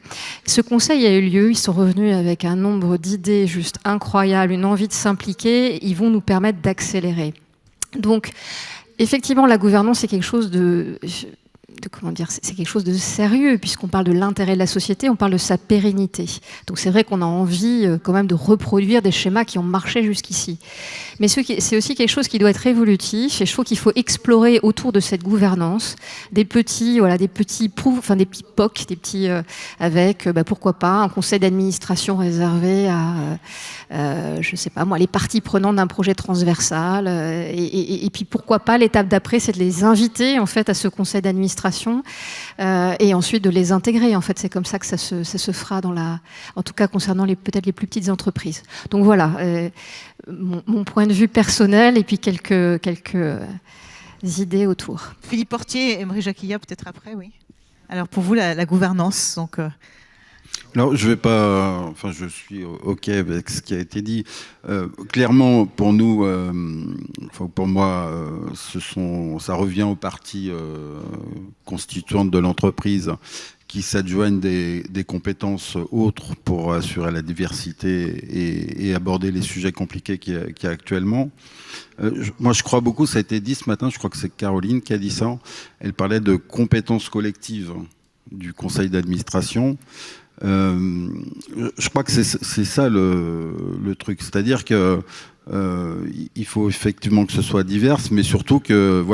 Speaker 5: Ce conseil a eu lieu, ils sont revenus avec un nombre d'idées juste incroyables, une envie de s'impliquer. Ils vont nous permettre d'accélérer. Donc, effectivement, la gouvernance, c'est quelque chose c'est quelque chose de sérieux, puisqu'on parle de l'intérêt de la société, on parle de sa pérennité. Donc c'est vrai qu'on a envie quand même de reproduire des schémas qui ont marché jusqu'ici. Mais c'est aussi quelque chose qui doit être évolutif, et je trouve qu'il faut explorer autour de cette gouvernance des petits POC, avec, pourquoi pas, un conseil d'administration réservé à, je sais pas moi, les parties prenantes d'un projet transversal, et puis pourquoi pas, l'étape d'après, c'est de les inviter en fait à ce conseil d'administration, et ensuite de les intégrer. En fait, c'est comme ça que ça se fera en tout cas concernant peut-être les plus petites entreprises. Donc voilà, mon point de vue personnel et puis quelques idées autour.
Speaker 1: Philippe Portier et Emery Jacquilla, peut-être après, oui. Alors pour vous, la gouvernance, donc.
Speaker 4: Alors, je suis OK avec ce qui a été dit. Clairement, pour nous, pour moi, ça revient aux parties constituantes de l'entreprise qui s'adjoignent des compétences autres pour assurer la diversité et aborder les sujets compliqués qu'il y a actuellement. Moi, je crois beaucoup, ça a été dit ce matin, je crois que c'est Caroline qui a dit ça, elle parlait de compétences collectives du conseil d'administration. Je crois que c'est ça le truc, c'est-à-dire que il faut effectivement que ce soit divers, mais surtout que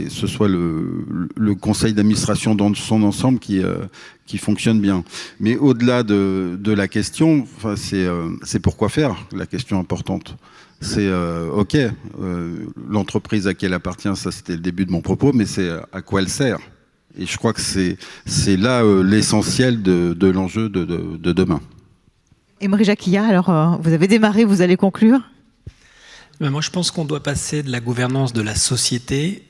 Speaker 4: ce soit le conseil d'administration dans son ensemble qui fonctionne bien. Mais au-delà de la question, c'est pourquoi faire, la question importante. C'est OK, l'entreprise à qui elle appartient, ça c'était le début de mon propos, mais c'est à quoi elle sert. Et je crois que c'est là l'essentiel de l'enjeu de demain.
Speaker 1: Emery Jacquilla, alors vous avez démarré, vous allez conclure ?
Speaker 2: Ben moi, je pense qu'on doit passer de la gouvernance de la société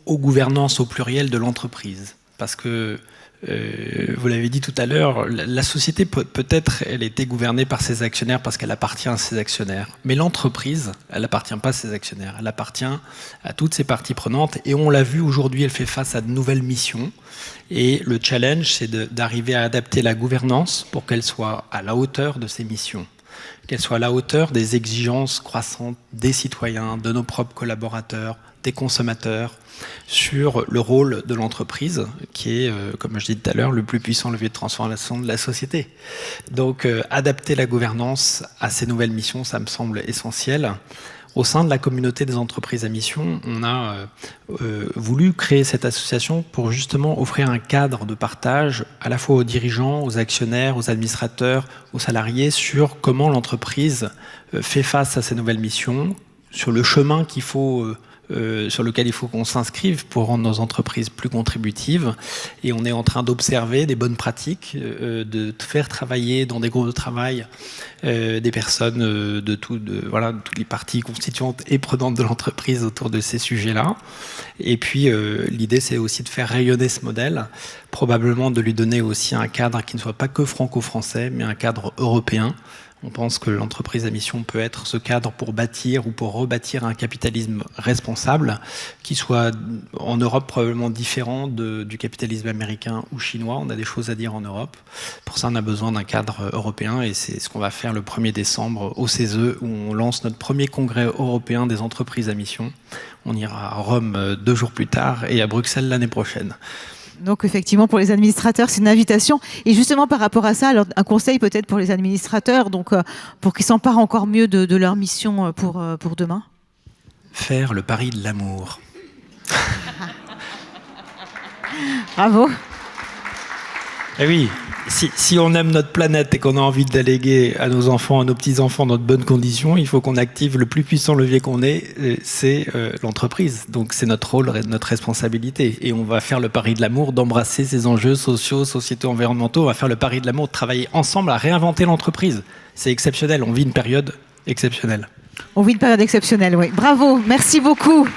Speaker 2: aux gouvernances au pluriel de l'entreprise. Parce que, vous l'avez dit tout à l'heure, la société, peut-être, elle était gouvernée par ses actionnaires parce qu'elle appartient à ses actionnaires. Mais l'entreprise, elle n'appartient pas à ses actionnaires. Elle appartient à toutes ses parties prenantes. Et on l'a vu aujourd'hui, elle fait face à de nouvelles missions. Et le challenge, c'est d'arriver à adapter la gouvernance pour qu'elle soit à la hauteur de ces missions, qu'elle soit à la hauteur des exigences croissantes des citoyens, de nos propres collaborateurs, des consommateurs, sur le rôle de l'entreprise, qui est, comme je disais tout à l'heure, le plus puissant levier de transformation de la société. Donc, adapter la gouvernance à ces nouvelles missions, ça me semble essentiel. Au sein de la communauté des entreprises à mission, on a voulu créer cette association pour justement offrir un cadre de partage à la fois aux dirigeants, aux actionnaires, aux administrateurs, aux salariés sur comment l'entreprise fait face à ces nouvelles missions, sur le chemin qu'il faut sur lequel il faut qu'on s'inscrive pour rendre nos entreprises plus contributives. Et on est en train d'observer des bonnes pratiques, de faire travailler dans des groupes de travail des personnes de toutes les parties constituantes et prenantes de l'entreprise autour de ces sujets-là. Et puis, l'idée, c'est aussi de faire rayonner ce modèle, probablement de lui donner aussi un cadre qui ne soit pas que franco-français, mais un cadre européen. On pense que l'entreprise à mission peut être ce cadre pour bâtir ou pour rebâtir un capitalisme responsable qui soit en Europe probablement différent du capitalisme américain ou chinois. On a des choses à dire en Europe. Pour ça, on a besoin d'un cadre européen et c'est ce qu'on va faire le 1er décembre au CESE où on lance notre premier congrès européen des entreprises à mission. On ira à Rome 2 jours plus tard et à Bruxelles l'année prochaine.
Speaker 1: Donc effectivement, pour les administrateurs, c'est une invitation. Et justement, par rapport à ça, alors, un conseil peut-être pour les administrateurs, donc, pour qu'ils s'emparent encore mieux de leur mission pour demain.
Speaker 2: Faire le pari de l'amour.
Speaker 1: Bravo.
Speaker 2: Eh oui, si on aime notre planète et qu'on a envie de la léguer à nos enfants, à nos petits-enfants dans de bonnes conditions, il faut qu'on active le plus puissant levier qu'on ait, c'est l'entreprise. Donc c'est notre rôle, notre responsabilité. Et on va faire le pari de l'amour, d'embrasser ces enjeux sociaux, sociétaux, environnementaux. On va faire le pari de l'amour, de travailler ensemble à réinventer l'entreprise. C'est exceptionnel, on vit une période exceptionnelle.
Speaker 1: On vit une période exceptionnelle, oui. Bravo, merci beaucoup.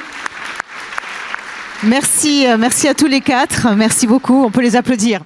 Speaker 1: Merci à tous les 4, merci beaucoup, on peut les applaudir.